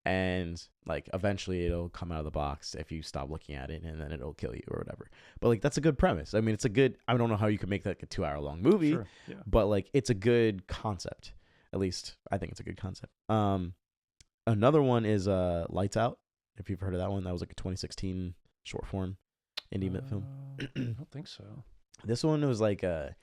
And like eventually it'll come out of the box if you stop looking at it, and then it'll kill you or whatever. But like that's a good premise. I mean, I don't know how you could make that like a 2-hour long movie, but like it's a good concept. At least I think it's a good concept. Another one is Lights Out. If you've heard of that one, that was like a 2016 short form indie film. I don't think so. This one was like a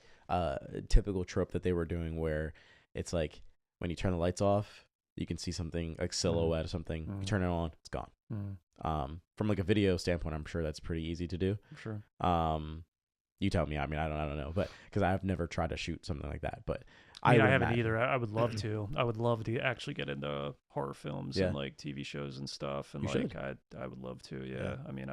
typical trope that they were doing, where it's like when you turn the lights off, you can see something like silhouette or something. You turn it on, it's gone. From like a video standpoint, I'm sure that's pretty easy to do. Sure. You tell me. I mean, I don't know, but because I've never tried to shoot something like that. But I haven't either. I would love to. I would love to actually get into horror films and like TV shows and stuff. And I would love to. Yeah. I mean,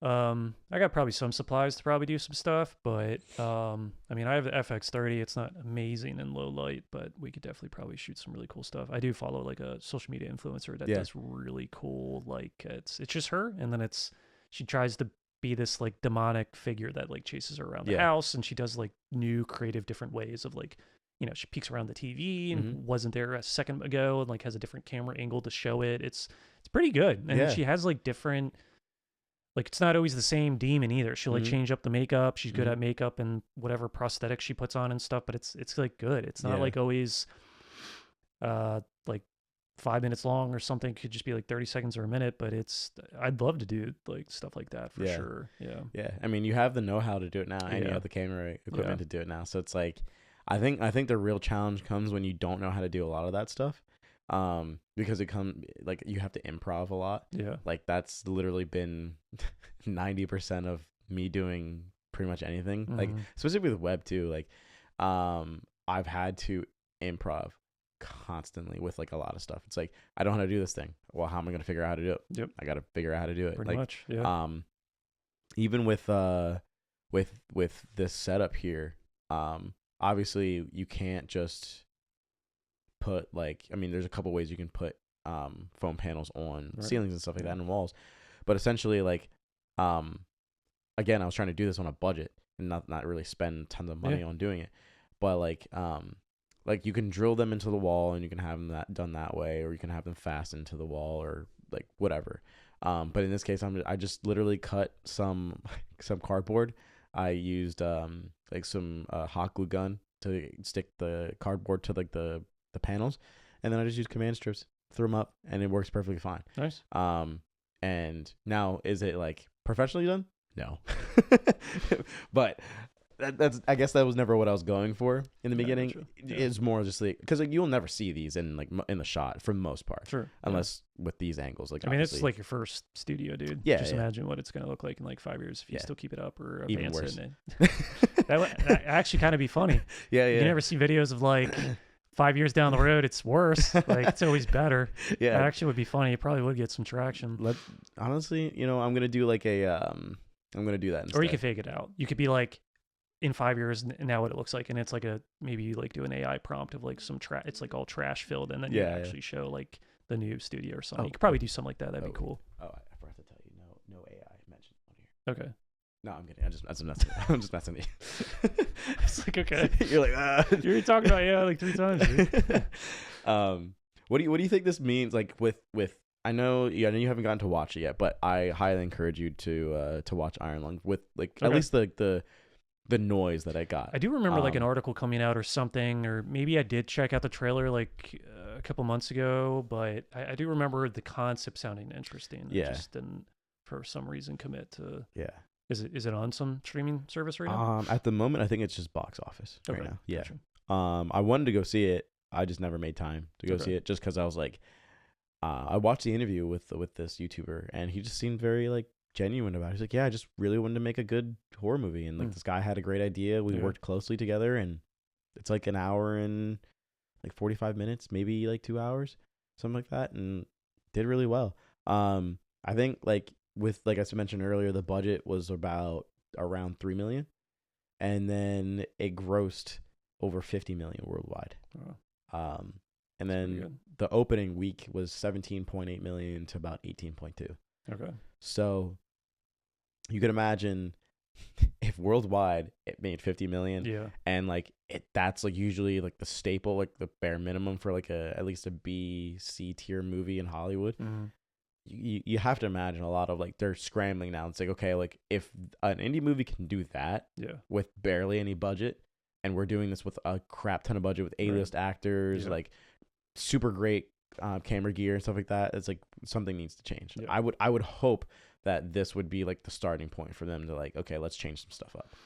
I got probably some supplies to probably do some stuff, but I mean, I have the FX30. It's not amazing in low light, but we could definitely probably shoot some really cool stuff. I do follow like a social media influencer that Yeah. does really cool, like it's just her, and then she tries to be this like demonic figure that like chases her around the Yeah. house, and she does like new creative different ways of like, you know, she peeks around the TV and Mhm. wasn't there a second ago, and like has a different camera angle to show it. It's pretty good, and Yeah. she has like different, like it's not always the same demon either. She'll like Mhm. change up the makeup. She's good Mhm. at makeup and whatever prosthetics she puts on and stuff, but it's like good. It's not Yeah. like always like 5 minutes long or something. It could just be like 30 seconds or a minute, but I'd love to do like stuff like that for Yeah. sure. Yeah. Yeah. I mean, you have the know-how to do it now, and you Yeah. have the camera equipment Yeah. to do it now. So it's like, I think the real challenge comes when you don't know how to do a lot of that stuff. Because like you have to improv a lot. Yeah. Like that's literally been 90% of me doing pretty much anything. Like Mhm. especially with web too. Like, I've had to improv constantly with like a lot of stuff. It's like I don't know how to do this thing. Well, how am I gonna figure out how to do it? Yep. I gotta figure out how to do it. Pretty Like, much. Yeah. even with this setup here, obviously you can't just put like, I mean, there's a couple ways you can put foam panels on Right. ceilings and stuff like that and walls, but essentially like, again, I was trying to do this on a budget and not really spend tons of money on doing it, but like you can drill them into the wall and you can have them done that way, or you can have them fastened to the wall or like whatever. But in this case, I just literally cut some cardboard. I used like some hot glue gun to stick the cardboard to like the panels, and then I just used command strips, threw them up, and it works perfectly fine. Nice. And now is it like professionally done? No, but that's I guess that was never what I was going for in the beginning. Gotcha. Yeah. It's more just like, because like you'll never see these in like in the shot for the most part, Sure. unless with these angles. Like, I mean, obviously, it's like your first studio, dude. Yeah, Just yeah. imagine what it's going to look like in like 5 years if you Yeah. still keep it up or Even advance worse. it. That actually kind of be funny. yeah, You yeah, never see videos of like 5 years down the road, it's worse. Like it's always better. That yeah. actually would be funny. It probably would get some traction. Honestly, I'm gonna do like I'm gonna do that instead. Or you could fake it out. You could be like, in 5 years now what it looks like, and it's like maybe you like do an AI prompt of like some it's like all trash filled, and then you actually show like the new studio or something. You could probably do something like that. That'd be cool. Oh, I forgot to tell you, no AI mentioned on here. Okay. No, I'm kidding. I'm just messing with you. It's like, okay. You're like, You were talking about AI like 3 times. Dude. What do you think this means? Like with I know you haven't gotten to watch it yet, but I highly encourage you to watch Iron Lung with like at least the noise that I got. I do remember like an article coming out or something, or maybe I did check out the trailer like a couple months ago, but I do remember the concept sounding interesting. Yeah. I just didn't, for some reason, commit to. Yeah. Is it on some streaming service right now? At the moment, I think it's just box office right now. Yeah. Gotcha. I wanted to go see it. I just never made time to go see it, just because I was like, I watched the interview with this YouTuber, and he just seemed very like genuine about it. He's like, yeah, I just really wanted to make a good horror movie, and like this guy had a great idea. We worked closely together, and it's like an hour and like 45 minutes, maybe like 2 hours, something like that, and did really well. I think like I mentioned earlier, the budget was around 3 million, and then it grossed over 50 million worldwide. Oh, and then the opening week was 17.8 million to about 18.2. okay. So you could imagine if worldwide it made 50 million, and like that's like usually like the staple, like the bare minimum for like at least a B-C tier movie in Hollywood. Mm-hmm. You have to imagine a lot of like they're scrambling now. It's like, okay, like if an indie movie can do that with barely any budget, and we're doing this with a crap ton of budget with A-list actors, like super great camera gear and stuff like that, it's like something needs to change. I would hope that this would be like the starting point for them to like, okay, let's change some stuff up.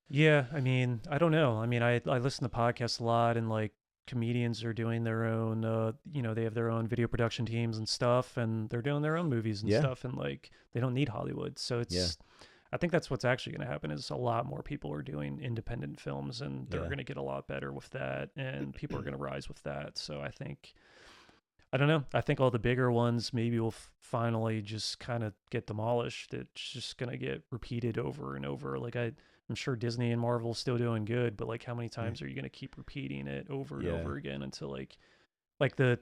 Yeah, I mean, I don't know. I mean, I listen to podcasts a lot, and like comedians are doing their own, they have their own video production teams and stuff, and they're doing their own movies and stuff, and like they don't need Hollywood. So it's, I think that's what's actually going to happen is a lot more people are doing independent films, and they're going to get a lot better with that, and people are going to rise with that. So I think I don't know. I think all the bigger ones maybe will finally just kind of get demolished. It's just gonna get repeated over and over. Like I'm sure Disney and Marvel still doing good, but like how many Yeah. times are you gonna keep repeating it over and Yeah. over again until like the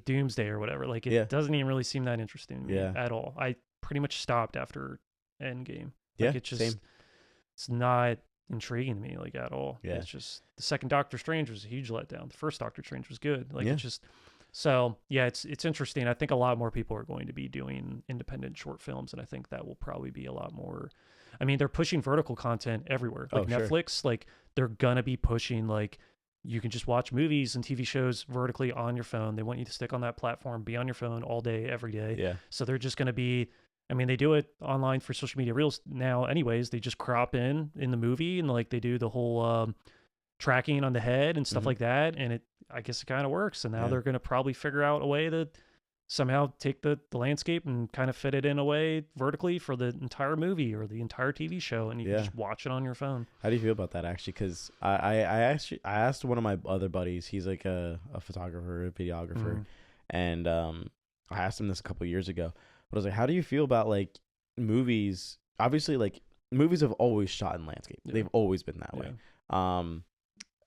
Doomsday or whatever? Like it Yeah. doesn't even really seem that interesting to me Yeah. at all. I pretty much stopped after Endgame. Yeah. Like it just Same. it's not intriguing to me like at all. Yeah. It's just the second Doctor Strange was a huge letdown. The first Doctor Strange was good. Like Yeah. it's just so yeah, it's interesting. I think a lot more people are going to be doing independent short films, and I think that will probably be a lot more. I mean, they're pushing vertical content everywhere. Like Oh, sure. Netflix, like they're gonna be pushing like you can just watch movies and TV shows vertically on your phone. They want you to stick on that platform, be on your phone all day, every day. Yeah. So they're just gonna be. I mean, they do it online for social media reels now, anyways. They just crop in the movie and like they do the whole tracking on the head and stuff Mhm. like that, and I guess it kind of works. And now Yeah. they're going to probably figure out a way to somehow take the landscape and kind of fit it in a way vertically for the entire movie or the entire TV show, and you Yeah. can just watch it on your phone. How do you feel about that actually? Because I asked one of my other buddies. He's like a photographer, a videographer, Mhm. and I asked him this a couple years ago. But I was like, how do you feel about like movies? Obviously, like movies have always shot in landscape. Yeah. They've always been that Yeah. way.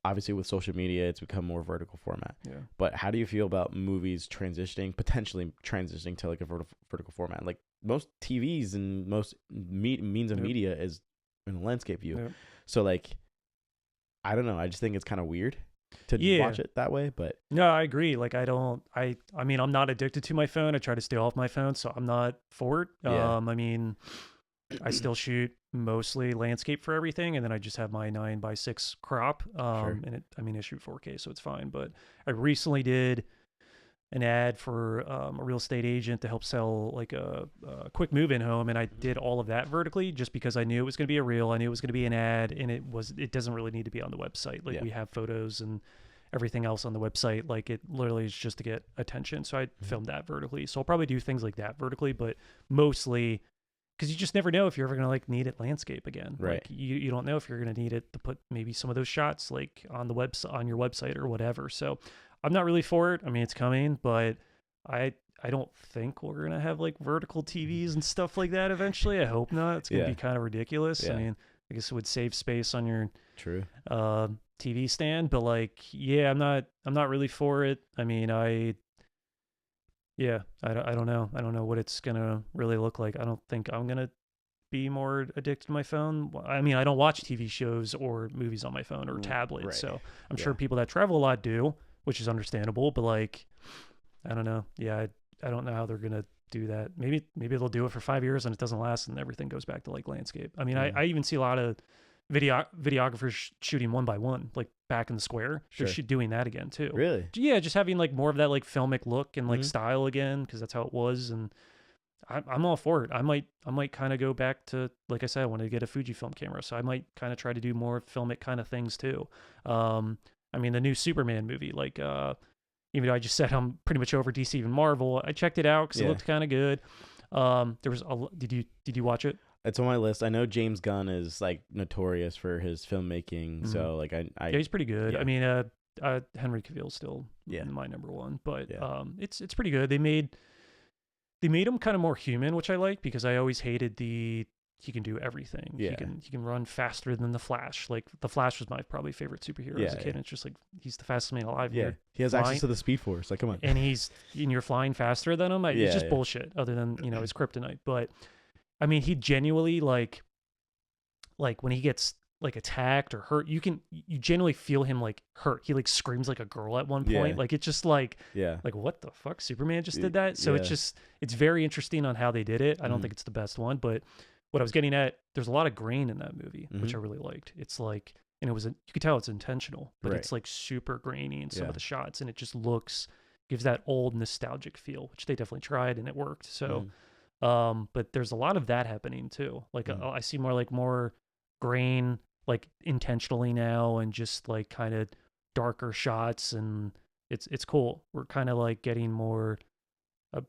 Obviously with social media, it's become more vertical format. Yeah. But how do you feel about movies potentially transitioning to like a vertical format? Like most TVs and most means of Yep. media is in a landscape view. Yep. So like, I don't know. I just think it's kind of weird to Yeah. watch it that way. But No, I agree. Like I mean, I'm not addicted to my phone. I try to stay off my phone, so I'm not for it. Yeah. I mean, I still shoot mostly landscape for everything, and then I just have my 9:6 crop. Sure. And I shoot 4K, so it's fine. But I recently did an ad for a real estate agent to help sell like a quick move-in home, and I did all of that vertically just because I knew it was going to be a reel. I knew it was going to be an ad, and it doesn't really need to be on the website. Like Yeah. we have photos and everything else on the website. Like it literally is just to get attention. So I filmed that vertically. So I'll probably do things like that vertically, but mostly because you just never know if you're ever going to like need it landscape again. Right. Like you don't know if you're going to need it to put maybe some of those shots like on the website, on your website or whatever. So I'm not really for it. I mean, it's coming, but I don't think we're going to have like vertical TVs and stuff like that eventually. I hope not. It's going to Yeah. be kind of ridiculous. Yeah. I mean, I guess it would save space on your True. TV stand, but like, yeah, I'm not really for it. I mean, yeah, I don't know. I don't know what it's going to really look like. I don't think I'm going to be more addicted to my phone. I mean, I don't watch TV shows or movies on my phone or tablet. Right. So I'm Yeah. sure people that travel a lot do, which is understandable, but like, I don't know. Yeah. I don't know how they're going to do that. Maybe they'll do it for 5 years and it doesn't last and everything goes back to like landscape. I mean, Yeah. I even see a lot of videographers shooting one by one, like back in the square. Sure. They're doing that again too. Really? Yeah, just having like more of that like filmic look and like Mhm. style again, because that's how it was. And I'm all for it. I might kind of go back to, like I said, I wanted to get a Fujifilm camera, so I might kind of try to do more filmic kind of things too. I mean, the new Superman movie, like even though I just said I'm pretty much over DC and Marvel, I checked it out because it Yeah. looked kind of good. There was did you watch it? It's on my list. I know James Gunn is like notorious for his filmmaking, Mhm. so like I Yeah, he's pretty good. yeah. I mean, Henry Cavill's still Yeah. my number one, but Yeah. it's pretty good. They made him kind of more human, which I like, because I always hated he can do everything. Yeah. He can run faster than the Flash. Like the Flash was my probably favorite superhero as a Yeah, kid. And it's just like he's the fastest man alive. yeah, You're he has flying- access to the Speed Force. Like, come on. and you're flying faster than him. Yeah, It's just yeah. bullshit. Other than his kryptonite, but I mean, he genuinely like when he gets like attacked or hurt, you genuinely feel him like hurt. He like screams like a girl at one point. Yeah. Like it's just like Yeah. what the fuck? Superman just Y- did that. So yeah. it's very interesting on how they did it. I don't Mhm. think it's the best one, but what I was getting at, there's a lot of grain in that movie, which Mhm. I really liked. It's like, and you could tell it's intentional, but Right. it's like super grainy in some Yeah. of the shots, and it just gives that old nostalgic feel, which they definitely tried and it worked. So, but there's a lot of that happening too. Like Mhm. I see more grain, like intentionally now, and just like kind of darker shots, and it's cool. We're kind of like getting more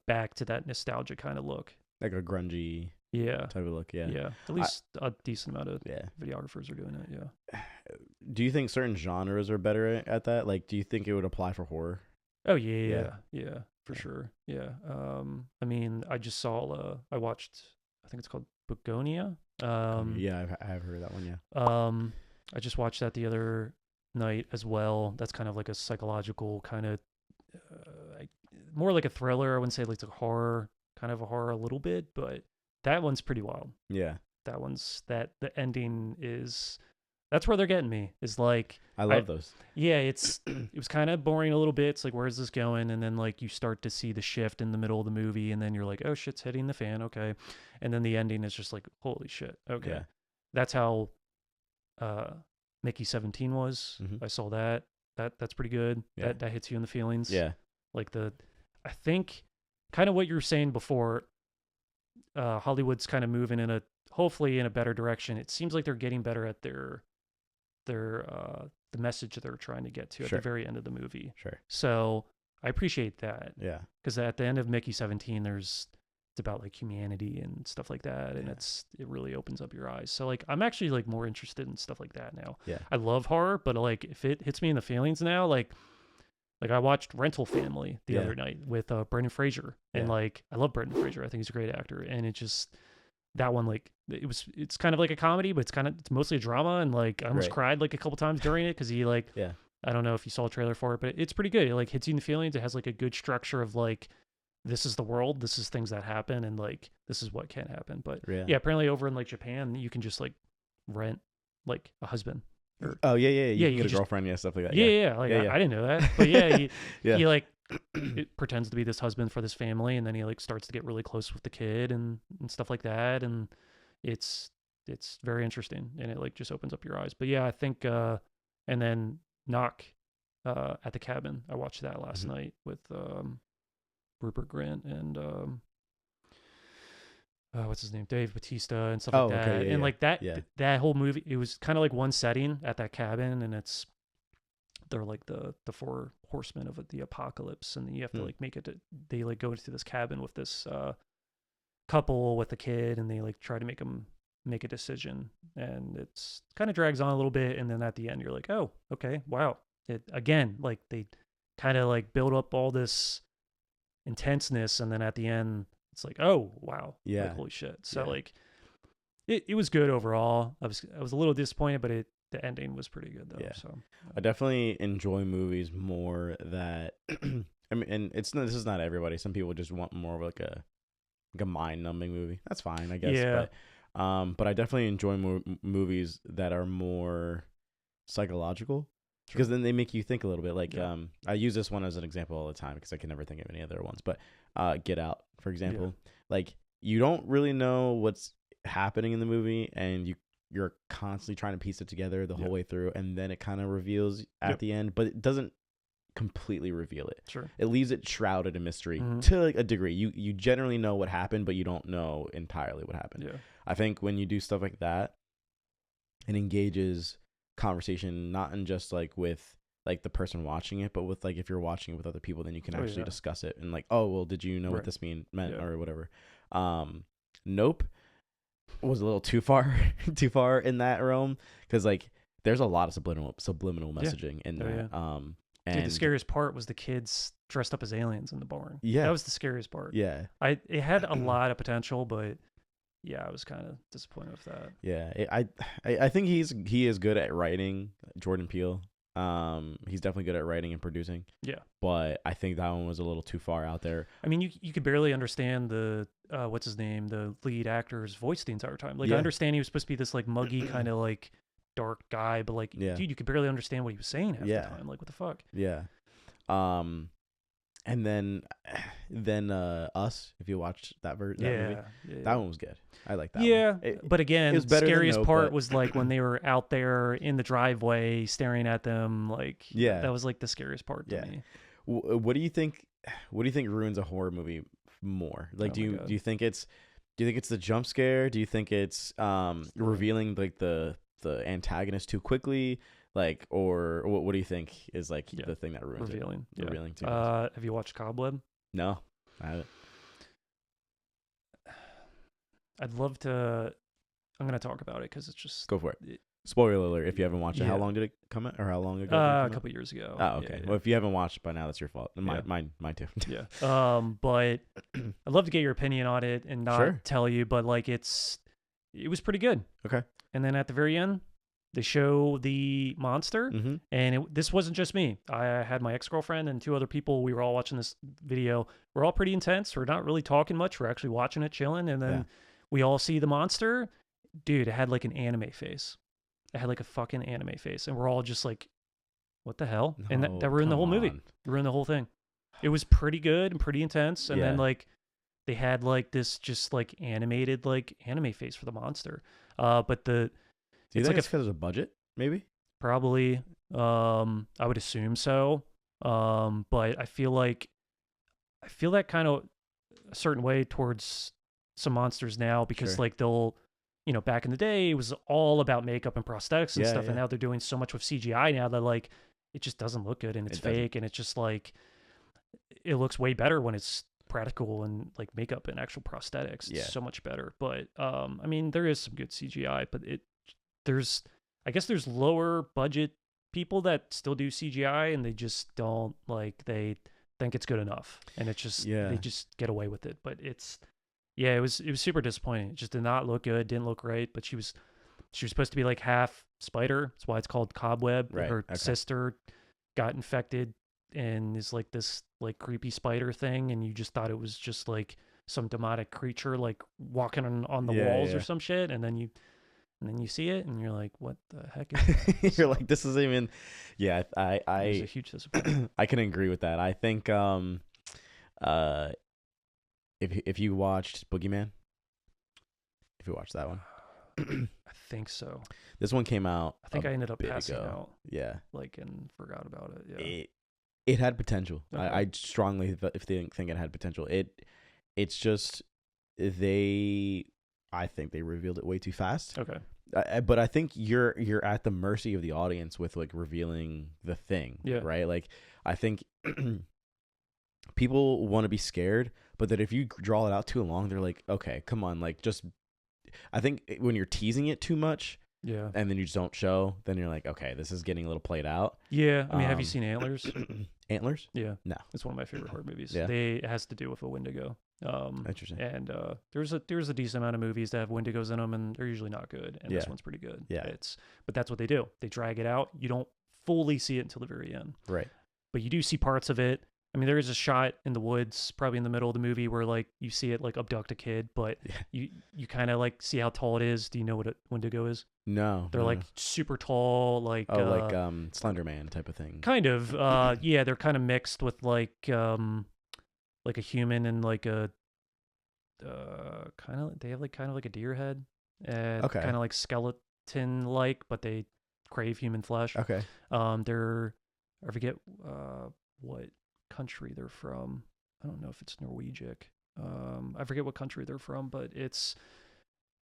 back to that nostalgic kind of look. Like a grungy Yeah. type of look. Yeah. Yeah. At least a decent amount of Yeah. videographers are doing it. Yeah. Do you think certain genres are better at that? Like, do you think it would apply for horror? Oh yeah. Yeah. for sure. Yeah. I mean, I just saw. I watched. I think it's called Begonia. Yeah, I've heard of that one. Yeah. I just watched that the other night as well. That's kind of like a psychological kind of, more like a thriller. I wouldn't say like it's a horror, kind of a horror a little bit, but that one's pretty wild. Yeah. That the ending is. That's where they're getting me. Is like I love those. Yeah, it was kind of boring a little bit. It's like, where's this going? And then like you start to see the shift in the middle of the movie, and then you're like, oh, shit's hitting the fan. Okay, and then the ending is just like, holy shit. Okay, Yeah. that's how Mickey 17 was. Mhm. I saw that. That's pretty good. Yeah. That hits you in the feelings. Yeah. Like I think kind of what you were saying before. Hollywood's kind of moving hopefully in a better direction. It seems like they're getting better at their the message that they're trying to get to at Sure. the very end of the movie. Sure. So I appreciate that. Yeah. Because at the end of Mickey 17, it's about like humanity and stuff like that, and it really opens up your eyes. So like I'm actually like more interested in stuff like that now. Yeah. I love horror, but like if it hits me in the feelings now, like I watched Rental Family the other night with Brendan Fraser, and like I love Brendan Fraser. I think he's a great actor, and it just that one like it's kind of like a comedy, but it's mostly a drama, and like I almost cried like a couple times during it because he like I don't know if you saw a trailer for it, but it's pretty good. It like hits you in the feelings. It has like a good structure of like this is the world, this is things that happen, and like this is what can happen. But yeah, apparently over in like Japan, you can just like rent like a husband. You can get a girlfriend, stuff like that. Like I didn't know that, but he like it pretends to be this husband for this family, and then he like starts to get really close with the kid and stuff like that, and it's very interesting, and it like just opens up your eyes. But yeah, I think and then Knock at the Cabin, I watched that last night with Rupert Grint and what's his name, Dave Bautista and stuff like that. Okay, and like that whole movie, it was kind of like one setting at that cabin, and they're like the four horsemen of the apocalypse, and then you have to like they like go into this cabin with this couple with a kid, and they like try to make a decision, and it's kind of drags on a little bit, and then at the end you're like, oh, okay, wow. It again, like they kind of like build up all this intenseness, and then at the end it's like, oh wow, like, holy shit. So like it was good overall. I was a little disappointed, but the ending was pretty good though. So I definitely enjoy movies more that I mean, and this is not everybody. Some people just want more of like a mind numbing movie. That's fine, I guess. But I definitely enjoy more movies that are more psychological. Because then they make you think a little bit. Like I use this one as an example all the time because I can never think of any other ones. But Get Out, for example, like you don't really know what's happening in the movie, and you're constantly trying to piece it together the whole way through, and then it kind of reveals at the end, but it doesn't completely reveal it. Sure, it leaves it shrouded in mystery to like a degree. You generally know what happened, but you don't know entirely what happened. Yeah, I think when you do stuff like that, it engages conversation not in just like with like the person watching it, but with like if you're watching it with other people, then you can actually discuss it and like, oh well, did you know what this meant or whatever. Nope was a little too far in that realm, because like there's a lot of subliminal messaging in that. And dude, the scariest part was the kids dressed up as aliens in the barn. Yeah, that was the scariest part. Yeah, it had a lot of potential, but yeah, I was kind of disappointed with that. Yeah, I think he is good at writing, Jordan Peele. He's definitely good at writing and producing. Yeah, but I think that one was a little too far out there. I mean, you could barely understand the what's his name, the lead actor's voice the entire time. Like I understand he was supposed to be this like muggy kind of like dark guy, but like dude, you could barely understand what he was saying half the time. Like what the fuck? Yeah. And then Us, if you watched that movie, that one was good. I like that one. Yeah, but again, the scariest part was like when they were out there in the driveway staring at them. Like, that was like the scariest part to me. What do you think? What do you think ruins a horror movie more? Like, do you think it's the jump scare? Do you think it's revealing like the antagonist too quickly? Like, or what do you think is like the thing that ruins it? Revealing too much. Have you watched Cobweb? No, I haven't. I'd love to. I'm gonna talk about it because it's just go for it. Spoiler alert if you haven't watched it. Yeah. How long did it come out, or how long ago did it come A out? couple years ago. Oh, okay. Yeah. Well, if you haven't watched it by now, that's your fault. Yeah. Mine too. Yeah. But I'd love to get your opinion on it and not Sure. tell you, but like it was pretty good. Okay. And then at the very end, they show the monster, Mm-hmm. and this wasn't just me. I had my ex-girlfriend and 2 other people. We were all watching this video. We're all pretty intense. We're not really talking much. We're actually watching it, chilling, and then we all see the monster. Dude, it had like an anime face. It had like a fucking anime face, and we're all just like, "What the hell?" And that ruined the whole movie. It ruined the whole thing. It was pretty good and pretty intense, and then like they had like this just like animated like anime face for the monster. But Do you it's think like it's because of budget? Maybe. probably I would assume so. But I feel that kind of a certain way towards some monsters now because Sure. like they'll, back in the day it was all about makeup and prosthetics and Yeah, stuff, yeah. and now they're doing so much with CGI now that like it just doesn't look good and it's It doesn't. fake, and it's just like it looks way better when it's practical and like makeup and actual prosthetics. It's so much better. But I mean there is some good CGI, but I guess there's lower budget people that still do CGI and they just don't like, they think it's good enough, and it's just they just get away with it. But it was super disappointing. It just did not look good, didn't look great. But she was supposed to be like half spider. That's why it's called Cobweb. Right. Her sister got infected and is like this like creepy spider thing, and you just thought it was just like some demonic creature like walking on the walls or some shit, and then you see it and you're like, what the heck is this? You're like, this isn't even. Yeah, It was a huge disappointment. I can agree with that. I think if you watched Boogeyman, if you watched that one, I think so. this one came out. I think I ended up passing ago. out, Yeah, like, and forgot about it. Yeah, it had potential. Okay. I strongly think it had potential. It's just I think they revealed it way too fast. Okay. But I think you're at the mercy of the audience with like revealing the thing. Yeah. Right. Like I think people want to be scared, but that if you draw it out too long, they're like, okay, come on, like just. I think when you're teasing it too much, Yeah. and then you just don't show, then you're like, okay, this is getting a little played out. Yeah. I mean, have you seen Antlers? Antlers? Yeah. No. It's one of my favorite horror movies. Yeah. It has to do with a Wendigo. Interesting. And there's a decent amount of movies that have Wendigos in them, and they're usually not good. And this Yeah. one's pretty good. Yeah. But that's what they do. They drag it out. You don't fully see it until the very end. Right. But you do see parts of it. I mean, there is a shot in the woods, probably in the middle of the movie, where like you see it like abduct a kid, but Yeah. you kind of like see how tall it is. Do you know what a Wendigo is? No. They're like super tall, like Slender Man type of thing. kind of. Yeah, they're kind of mixed with like a human and like a they have like kind of like a deer head, and Okay. kind of like skeleton like, but they crave human flesh. Okay. I forget what country they're from. I don't know if it's Norwegian. I forget what country they're from, but it's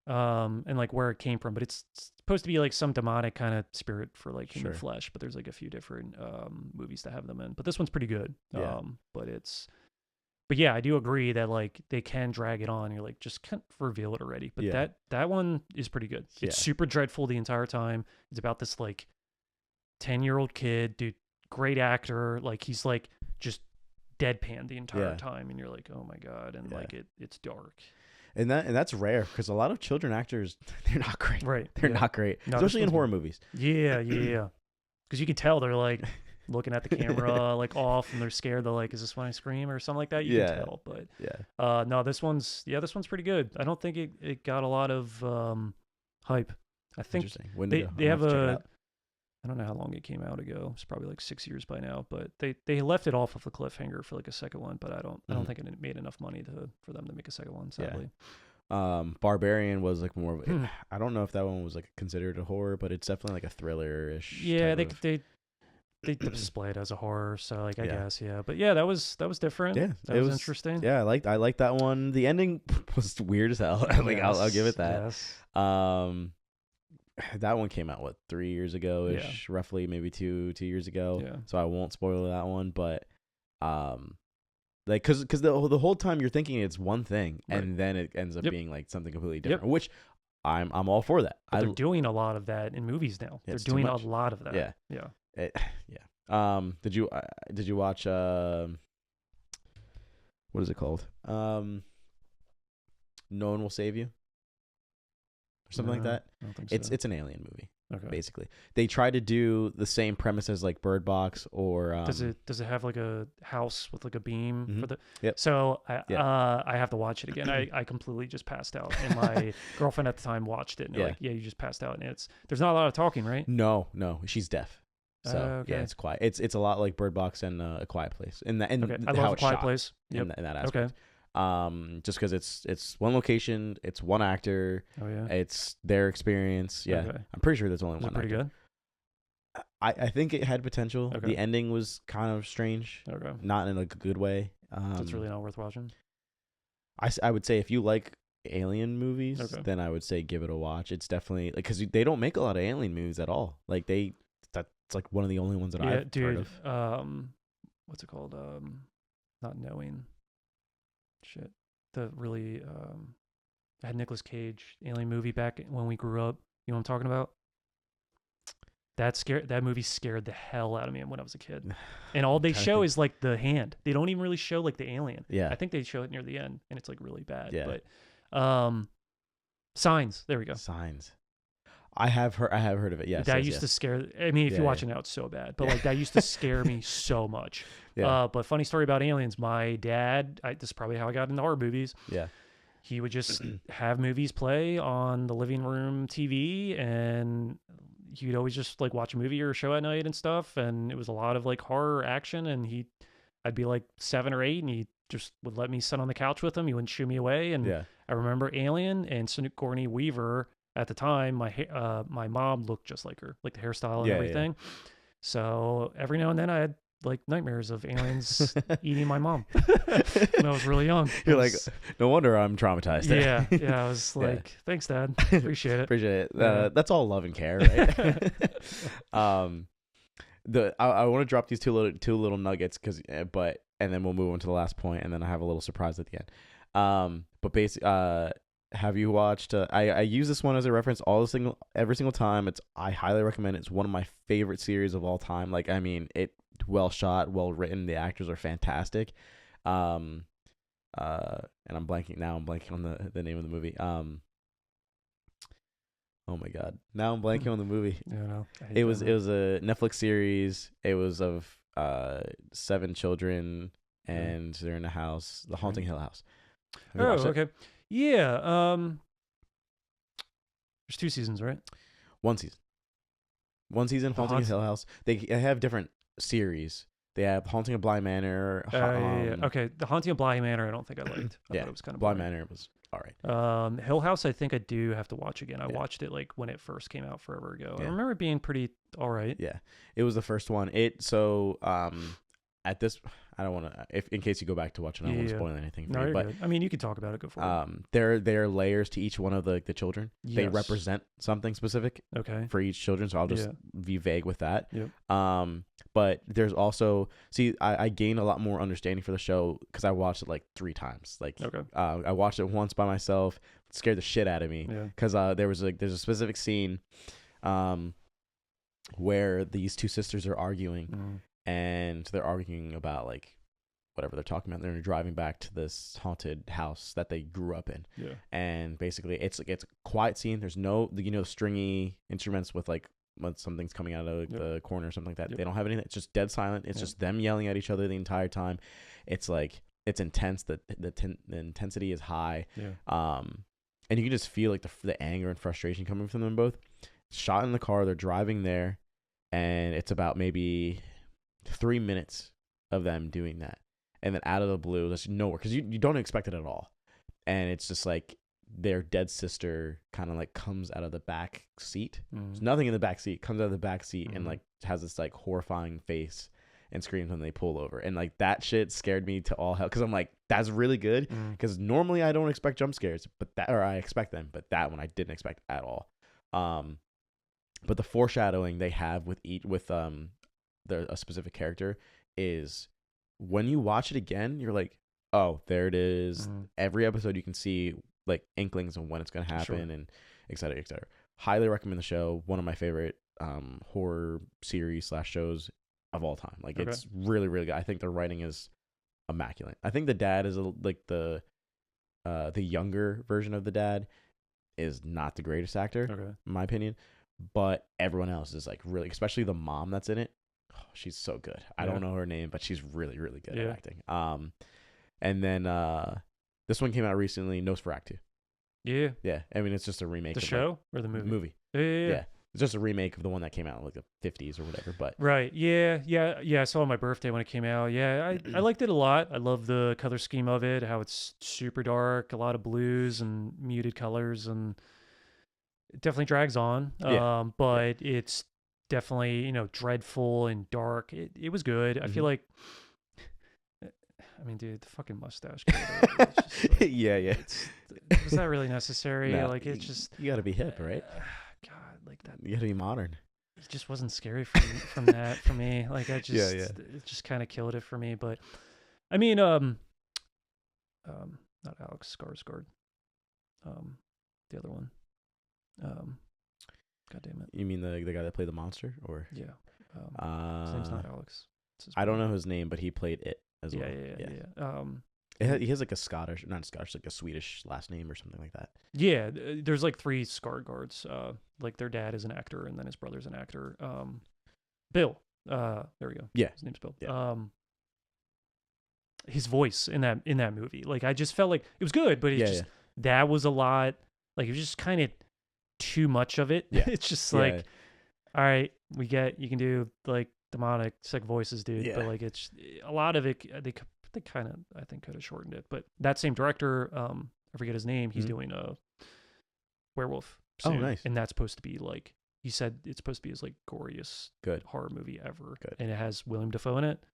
and like where it came from, but it's supposed to be like some demonic kind of spirit for like human Sure. flesh. But there's like a few different movies that have them in. But this one's pretty good. Yeah. But yeah, I do agree that like they can drag it on. You're like, just can't reveal it already. But Yeah. that one is pretty good. It's Yeah. super dreadful the entire time. It's about this like 10-year-old kid, dude, great actor. Like he's like just deadpan the entire Yeah. time, and you're like, oh my god, and Yeah. like it's dark. And that's rare because a lot of children actors, they're not great. Right. They're yeah. not great, No, especially in this horror one's movies. Yeah. Because you can tell they're like looking at the camera like off, and they're scared. They're like, is this when I scream or something like that? You Yeah. can tell. But Yeah. no, this one's pretty good. I don't think it got a lot of hype. I think Interesting. Wendigo. they I'll have to check it a. out. I don't know how long it came out ago. It's probably like 6 years by now. But they left it off of a cliffhanger for like a second one. But I don't think it made enough money for them to make a second one. Sadly. Barbarian was like more of a, I don't know if that one was like considered a horror, but it's definitely like a thriller-ish. Yeah, type of- they display it as a horror, so like I Yeah. guess, yeah. But yeah, that was different. Yeah, That it was was- interesting. Yeah, I liked that one. The ending was weird as hell. Like I'll give it that. Yes. That one came out 3 years ago ish, roughly, maybe two years ago. Yeah. So I won't spoil that one, but like because the whole time you're thinking it's one thing, Right. and then it ends up Yep. being like something completely different, which I'm all for that. But they're doing a lot of that in movies now. They're doing a lot of that. Yeah. Yeah. Yeah. Did you watch what is it called? No One Will Save You, or something like that. I don't think so. It's an alien movie. Okay. Basically, they try to do the same premise as like Bird Box or. Does it have like a house with like a beam for the? Yep. So I have to watch it again. I completely just passed out, and my girlfriend at the time watched it, and they're like, "Yeah, you just passed out." And there's not a lot of talking, right? No, she's deaf. So okay. yeah, it's quiet. It's a lot like Bird Box and A Quiet Place. I love A Quiet Place. In that aspect. Okay. Just because it's one location, it's one actor. Oh yeah. It's their experience. Yeah. Okay. I'm pretty sure there's only one. Pretty actor. Good. I think it had potential. Okay. The ending was kind of strange. Okay. Not in a good way. So it's really not worth watching. I would say if you like alien movies, then I would say give it a watch. It's definitely like because they don't make a lot of alien movies at all. Like that's like one of the only ones that I've heard of. What's it called? Not Knowing. Shit. The really I had Nicolas Cage alien movie back when we grew up. You know what I'm talking about? That movie scared the hell out of me when I was a kid. And all they show is like the hand. They don't even really show like the alien. Yeah. I think they show it near the end and it's like really bad. Yeah. But Signs. There we go. Signs. I have heard of it. Yes. That used to scare. I mean, if you watch it now, it's so bad. But like that used to scare me so much. Yeah. But funny story about aliens. My dad. This is probably how I got into horror movies. Yeah. He would just have movies play on the living room TV, and he'd always just like watch a movie or a show at night and stuff. And it was a lot of like horror action. And I'd be like 7 or 8, and he just would let me sit on the couch with him. He wouldn't shoo me away. And I remember Alien and Sigourney Weaver. At the time, my mom looked just like her, like the hairstyle and everything. Yeah. So every now and then I had like nightmares of aliens eating my mom when I was really young. You're like, no wonder I'm traumatized. Yeah. I was like, thanks, Dad. Appreciate it. Appreciate it. That's all love and care, right? I want to drop these two little nuggets and then we'll move on to the last point, and then I have a little surprise at the end. But basically, have you watched? I use this one as a reference every single time. I highly recommend it. It's one of my favorite series of all time. Like, I mean, it well shot, well written. The actors are fantastic. And I'm blanking on the name of the movie. Oh my god, now I'm blanking on the movie. No. It was a Netflix series. It was of 7 children, and they're in a house, the Haunting Hill House. Okay. Yeah. There's 2 seasons, right? One season, Haunting Hill House. They have different series. They have Haunting of Bly Manor. Okay, the Haunting of Bly Manor, I don't think I liked. I thought it was kind of Bly Manor was all right. Hill House, I think I do have to watch again. I watched it like when it first came out forever ago. I remember it being pretty all right. Yeah, it was the first one. At this, I don't want to. If in case you go back to watch it, I don't want to spoil anything for you. But good. I mean, you can talk about it. Go for it. There are layers to each one of the children. Yes. They represent something specific. Okay. For each children, so I'll just be vague with that. Yep. But there's also I gained a lot more understanding for the show because I watched it like 3 times. Like, I watched it once by myself. It scared the shit out of me because there's a specific scene, where these 2 sisters are arguing. Mm. And they're arguing about like whatever they're talking about. They're driving back to this haunted house that they grew up in. Yeah. And basically it's a quiet scene. There's no stringy instruments with like when something's coming out of the corner or something like that. Yep. They don't have anything. It's just dead silent. It's just them yelling at each other the entire time. It's like it's intense. The intensity is high. Yeah. And you can just feel like the anger and frustration coming from them both. Shot in the car. They're driving there, and it's about maybe 3 minutes of them doing that, and then out of the blue, there's nowhere because you don't expect it at all, and it's just like their dead sister kind of like comes out of the back seat. There's nothing in the back seat. Comes out of the back seat and like has this like horrifying face and screams when they pull over, and like that shit scared me to all hell because I'm like, that's really good because normally I don't expect jump scares, I expect them, but that one I didn't expect at all. But the foreshadowing they have with a specific character is when you watch it again, you're like, oh, there it is. Every episode you can see like inklings of when it's going to happen. Sure. And et cetera, et cetera. Highly recommend the show. One of my favorite horror series / shows of all time. Like it's really, really good. I think the writing is immaculate. I think the dad is like the younger version of the dad is not the greatest actor, in my opinion. But everyone else is like really, especially the mom that's in it. Oh, she's so good. I don't know her name, but she's really, really good at acting. And then this one came out recently, Nosferatu. Yeah. Yeah. I mean, it's just a remake. The of show or the movie? Movie. Yeah. It's just a remake of the one that came out in like the 50s or whatever. But right. Yeah. I saw it on my birthday when it came out. Yeah, I liked it a lot. I love the color scheme of it, how it's super dark, a lot of blues and muted colors, and it definitely drags on. But it's definitely, dreadful and dark. It was good. I feel like, I mean, dude, the fucking mustache. Like, yeah. Was that really necessary? No, like, it's just you got to be hip, right? God, like that. You got to be modern. It just wasn't scary from that for me. Like, I just, it just kind of killed it for me. But I mean, not Alex Skarsgård, the other one. God damn it. You mean the guy that played the monster, or yeah? His name's not Alex. I don't know his name, but he played it as well. Yeah. He has like a Scottish, not Scottish, like a Swedish last name or something like that. Yeah, there's like 3 Skarsgårds. Like their dad is an actor, and then his brother's an actor. Bill. There we go. Yeah, his name's Bill. Yeah. His voice in that movie, like I just felt like it was good, but that was a lot. Like it was just kind of too much of it. Yeah. It's just like, all right, we get you can do like demonic sick voices, dude. But like it's a lot of it. They kind of I think could have shortened it. But that same director, I forget his name. He's doing a werewolf soon, nice. And that's supposed to be like he said it's supposed to be his like goriest horror movie ever. Good. And it has William Dafoe in it,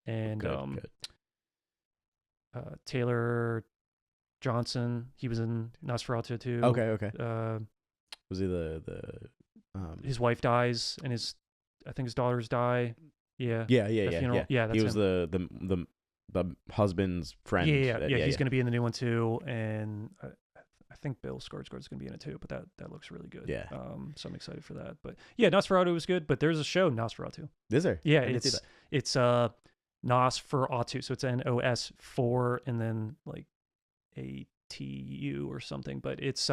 and good. Taylor Johnson. He was in Nosferatu too. Okay. Was he the his wife dies, and I think his daughters die. Yeah. Yeah. That's he was him. the husband's friend. Yeah. He's going to be in the new one too, and I think Bill Skarsgård is going to be in it too. But that looks really good. Yeah. So I'm excited for that. But yeah, Nosferatu was good. But there's a show Nosferatu. Is there? Yeah, it's Nosferatu. So it's NOS4 and then like ATU or something. But it's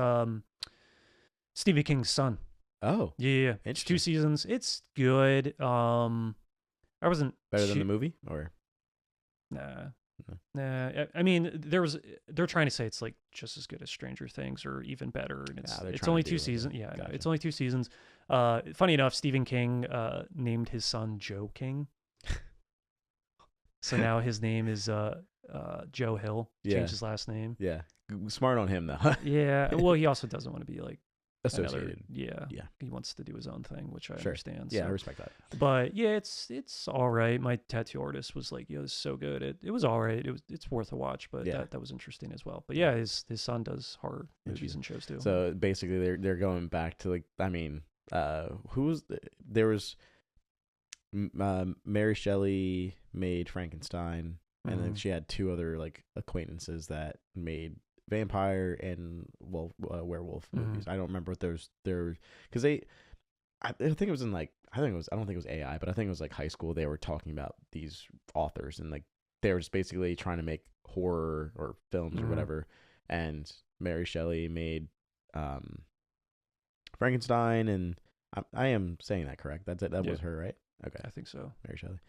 Stephen King's son. Oh. Yeah. It's 2 seasons. It's good. I wasn't better than the movie, or nah. I mean, they're trying to say it's like just as good as Stranger Things or even better, and it's only 2 seasons. Yeah, gotcha. It's only 2 seasons. Funny enough, Stephen King named his son Joe King, so now his name is Joe Hill. Changed his last name. Yeah, smart on him though. Yeah, well, he also doesn't want to be like associated. Yeah. He wants to do his own thing, which I understand. Yeah, I respect that. But yeah, it's all right. My tattoo artist was like, "Yo, this is so good." It was all right. It's worth a watch, but that was interesting as well. But yeah, his son does horror movies and shows too. So basically, they're going back to like, I mean, there was Mary Shelley made Frankenstein, and then she had 2 other like acquaintances that made vampire and werewolf movies. I don't remember what they're because I think it was in like I don't think it was AI, but I think it was like high school. They were talking about these authors, and like they were just basically trying to make horror or films or whatever. And Mary Shelley made Frankenstein, and I am saying that correct. That was her, right? Okay, I think so. Mary Shelley.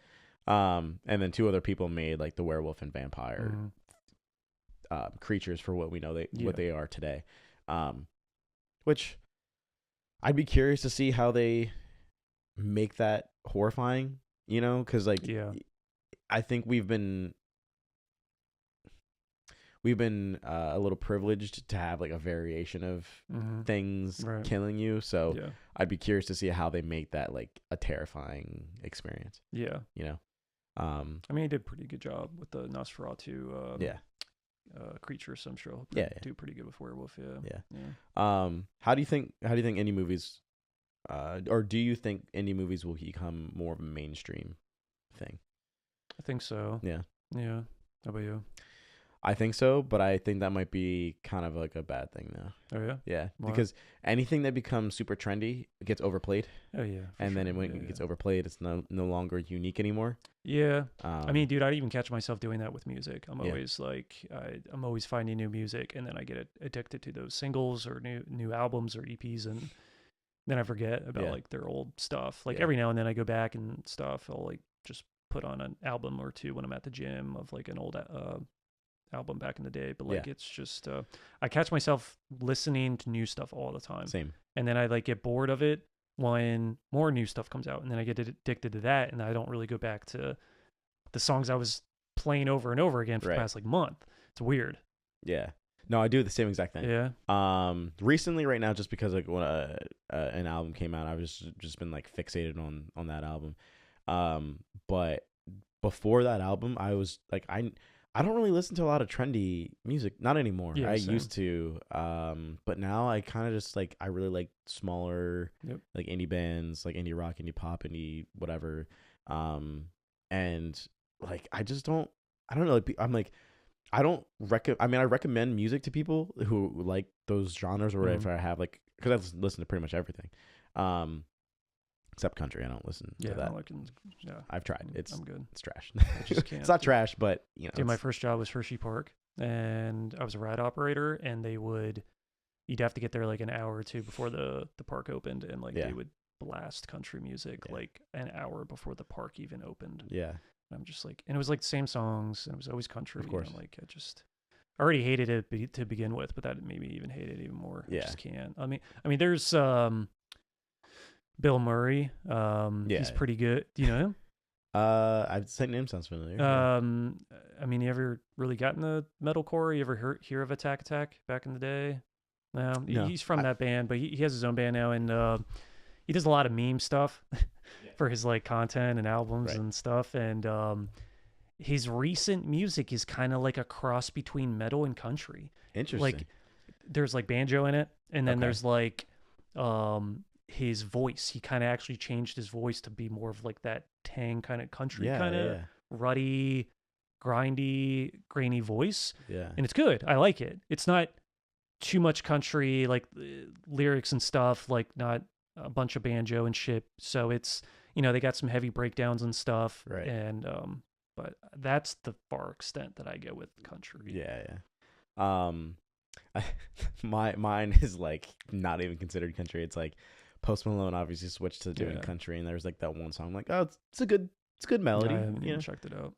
And then 2 other people made like the werewolf and vampire creatures for what we know what they are today, which I'd be curious to see how they make that horrifying, because like I think we've been a little privileged to have like a variation of things killing you, so I'd be curious to see how they make that like a terrifying experience. I mean, he did a pretty good job with the Nosferatu creature, so I'm sure he'll do pretty good with werewolf. How do you think indie movies or do you think indie movies will become more of a mainstream thing? I think so. Yeah How about you? I think so, but I think that might be kind of like a bad thing though. Oh yeah. Yeah, Why? because anything that becomes super trendy gets overplayed, Oh yeah. For and sure. then when yeah, it gets yeah. overplayed, it's no longer unique anymore. Yeah. I mean, Um, dude, I even catch myself doing that with music. I'm yeah, always like, I'm always finding new music, and then I get addicted to those singles or new albums or EPs, and then I forget about yeah, like their old stuff. Like yeah, every now and then I go back and stuff. I'll like just put on an album or two when I'm at the gym of like an old album back in the day. But yeah. like it's just I catch myself listening to new stuff all the time, Same. and then I like get bored of it when more new stuff comes out, and then I get addicted to that, and I don't really go back to the songs I was playing over and over again for the Right. past like month. It's weird. Yeah. No, I do the same exact thing. Yeah. Recently, right now, just because like when an album came out, I've just been like fixated on that album. But before that album, I was like, I don't really listen to a lot of trendy music, not anymore. Yeah, I same. used to, but now I kind of just like I really like smaller, Yep. like indie bands, like indie rock, indie pop, indie whatever. And like I just don't, I don't know. Like, I'm like I don't I mean, I recommend music to people who like those genres, or if I have like, because I listen to pretty much everything, except country. I don't listen to that. Yeah. I've tried. I'm good. It's trash. I just can't. It's not trash, but you know. Dude, my first job was Hershey Park, and I was a ride operator, and you'd have to get there like an hour or two before the park opened, and like Yeah. they would blast country music Yeah. like an hour before the park even opened. Yeah. And I'm just like, and it was like the same songs, and it was always country. Of course. And I'm like, I already hated it to begin with, but that made me even hate it even more. Yeah. I just can't. I mean, there's Bill Murray. He's pretty good. Do you know him? I'd say name sounds familiar. I mean, you ever really gotten the metalcore? You ever hear of Attack Attack back in the day? No, No. He's from that band, but he has his own band now, and he does a lot of meme stuff for his like content and albums Right. and stuff. And his recent music is kind of like a cross between metal and country. Interesting. Like there's like banjo in it, and then Okay. there's like his voice. He kind of actually changed his voice to be more of like that tang kind of country, kind of ruddy, grindy, grainy voice. Yeah. And it's good. I like it. It's not too much country, like lyrics and stuff, like not a bunch of banjo and shit. So it's, they got some heavy breakdowns and stuff. Right. And, but that's the far extent that I go with country. Yeah. Mine is like not even considered country. It's like Post Malone obviously switched to doing country, and there's like that one song. I'm like, oh, it's a good melody. I haven't even checked it out.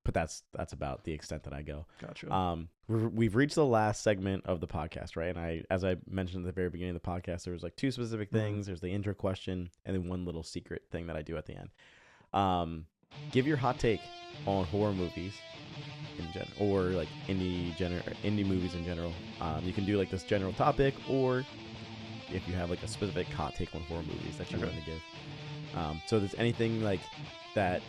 But that's about the extent that I go. Gotcha. We've reached the last segment of the podcast, right? And as I mentioned at the very beginning of the podcast, there was like two specific things. There's the intro question and then one little secret thing that I do at the end. Give your hot take on horror movies in general, or like indie movies in general. You can do like this general topic, or if you have like a specific hot take on horror movies that you want to give. So if there's anything like that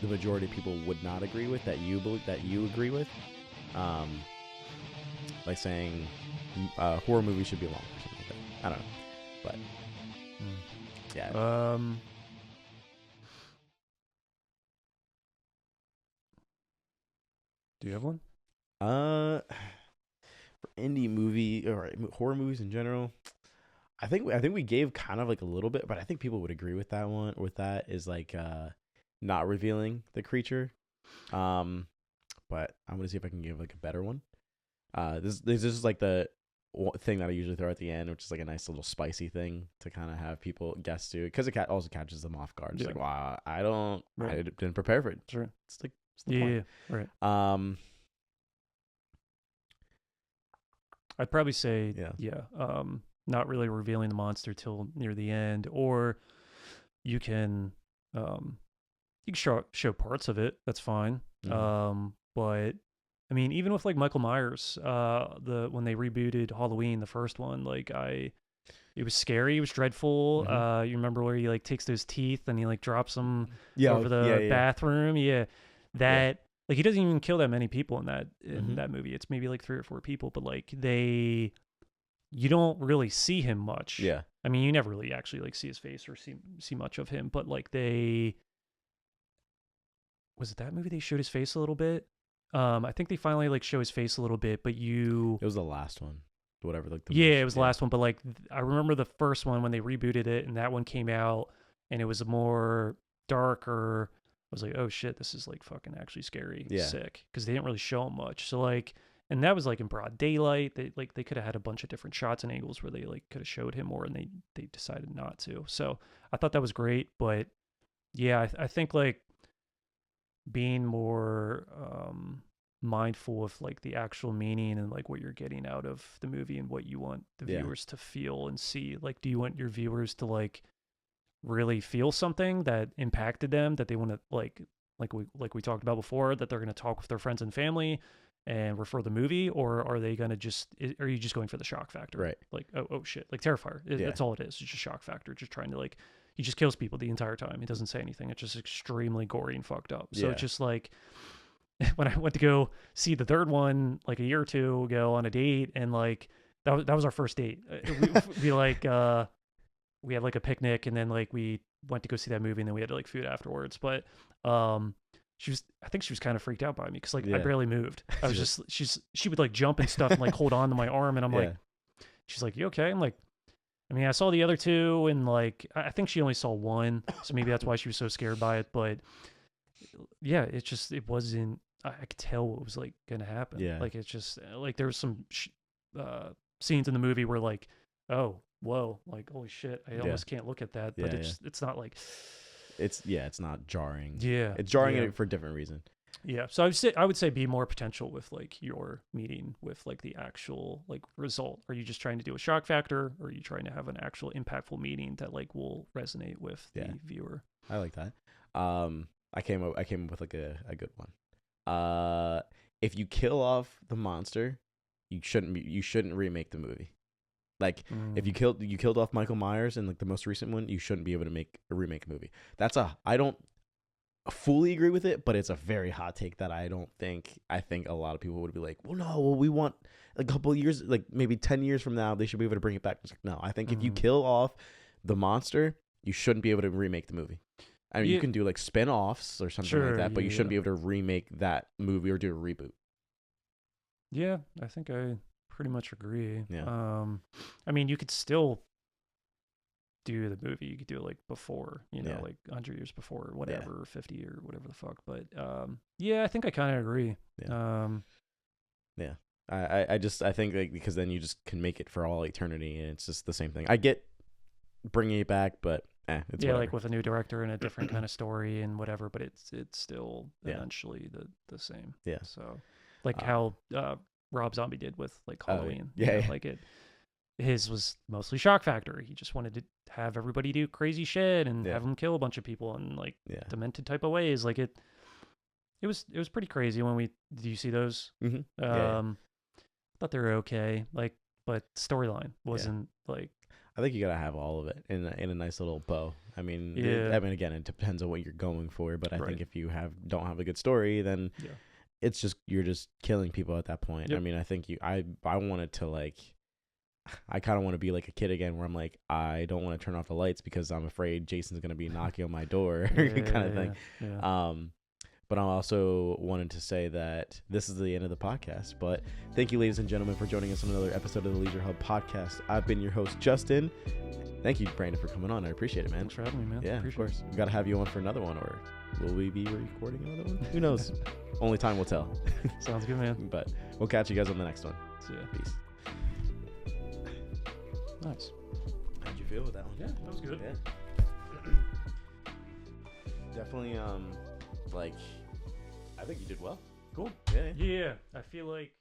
the majority of people would not agree with that you agree with, like saying horror movies should be long or something like that. I don't know, but yeah. Do you have one? For indie movie or horror movies in general, I think we gave kind of like a little bit, but I think people would agree with that one. With that is like not revealing the creature. But I'm gonna see if I can give like a better one. This is like the thing that I usually throw at the end, which is like a nice little spicy thing to kind of have people guess to, because it also catches them off guard. It's like, wow, I didn't prepare for it. Sure. It's the point. Right. I'd probably say, not really revealing the monster till near the end, or you can show parts of it. That's fine. Mm-hmm. But I mean, even with like Michael Myers, when they rebooted Halloween, the first one, like it was scary. It was dreadful. Mm-hmm. You remember where he like takes those teeth and he like drops them over the yeah. bathroom? Yeah. Like he doesn't even kill that many people in that movie. It's maybe like 3 or 4 people, but like you don't really see him much. Yeah. I mean, you never really actually like see his face or see much of him, but like was it that movie they showed his face a little bit? I think they finally like show his face a little bit, but It was the last one, whatever. Like the yeah, it was the last one. But like I remember the first one when they rebooted it, and that one came out, and it was a more darker. I was like, oh shit, this is like fucking actually scary, sick, because they didn't really show him much. So like, and that was like in broad daylight. They could have had a bunch of different shots and angles where they like could have showed him more, and they decided not to. So I thought that was great, but yeah, I think like being more mindful of like the actual meaning and like what you're getting out of the movie and what you want the viewers to feel and see. Like, do you want your viewers to like really feel something that impacted them, that they want to like we talked about before, that they're going to talk with their friends and family and refer the movie, or are they going to are you just going for the shock factor? Right. Like, oh shit, like Terrifier. That's all it is. It's just shock factor. Just trying to like, he just kills people the entire time. He doesn't say anything. It's just extremely gory and fucked up. So it's just like, when I went to go see the third one like a year or two ago on a date, and like that was our first date. We like we had like a picnic, and then like we went to go see that movie, and then we had like food afterwards. But I think she was kind of freaked out by me because like I barely moved. I was she would like jump and stuff and like hold on to my arm, and I'm like, she's like, you okay? I'm like, I mean, I saw the other two, and like I think she only saw one, so maybe that's why she was so scared by it. But yeah, it wasn't. I could tell what was like gonna happen. Yeah, like it's just like there was some scenes in the movie where like, oh whoa, like holy shit, I almost can't look at that. But it's not like it's not jarring. Yeah, it's jarring for a different reason. Yeah, so I would say be more potential with like your meeting with like the actual like result. Are you just trying to do a shock factor, or are you trying to have an actual impactful meaning that like will resonate with the viewer? I like that. I came up with like a good one. If you kill off the monster, you shouldn't remake the movie. Like if you killed off Michael Myers in like the most recent one, you shouldn't be able to remake a movie. I don't fully agree with it, but it's a very hot take that I think a lot of people would be like, well, no, we want a couple of years, like maybe 10 years from now, they should be able to bring it back. It's like, no, I think if you kill off the monster, you shouldn't be able to remake the movie. I mean, you can do like spin-offs or something like that, but you shouldn't be able to remake that movie or do a reboot. Yeah, I think I pretty much agree. Yeah. I mean, you could still do the movie. You could do it like before, like 100 years before or whatever, or 50 or whatever the fuck. But yeah, I think I kind of agree. Yeah. I think like, because then you just can make it for all eternity, and it's just the same thing. I get bringing it back, but it's whatever. Like with a new director and a different kind of story and whatever, but it's still eventually the same. Yeah. So like how Rob Zombie did with like Halloween. Like his was mostly shock factor. He just wanted to have everybody do crazy shit and have them kill a bunch of people in like demented type of ways. Like it was pretty crazy when did you see those? Mm-hmm. I thought they were okay. Like, but storyline wasn't like. I think you gotta have all of it in a nice little bow. I mean, again, it depends on what you're going for. But I think if you don't have a good story, then it's just you're just killing people at that point. Yep. I mean, I think I wanted to like. I kind of want to be like a kid again, where I'm like, I don't want to turn off the lights because I'm afraid Jason's gonna be knocking on my door, kind of thing. Yeah. But I also wanted to say that this is the end of the podcast. But thank you, ladies and gentlemen, for joining us on another episode of the Leisure Hub podcast. I've been your host, Justin. Thank you, Brandon, for coming on. I appreciate it, man. Thanks for having me, man. Yeah, of course. We got to have you on for another one, or will we be recording another one? Who knows? Only time will tell. Sounds good, man. But we'll catch you guys on the next one. See ya. Peace. Nice. How'd you feel with that one? Yeah, that was good. Yeah. Definitely, like, I think you did well. Cool. Yeah. Yeah, I feel like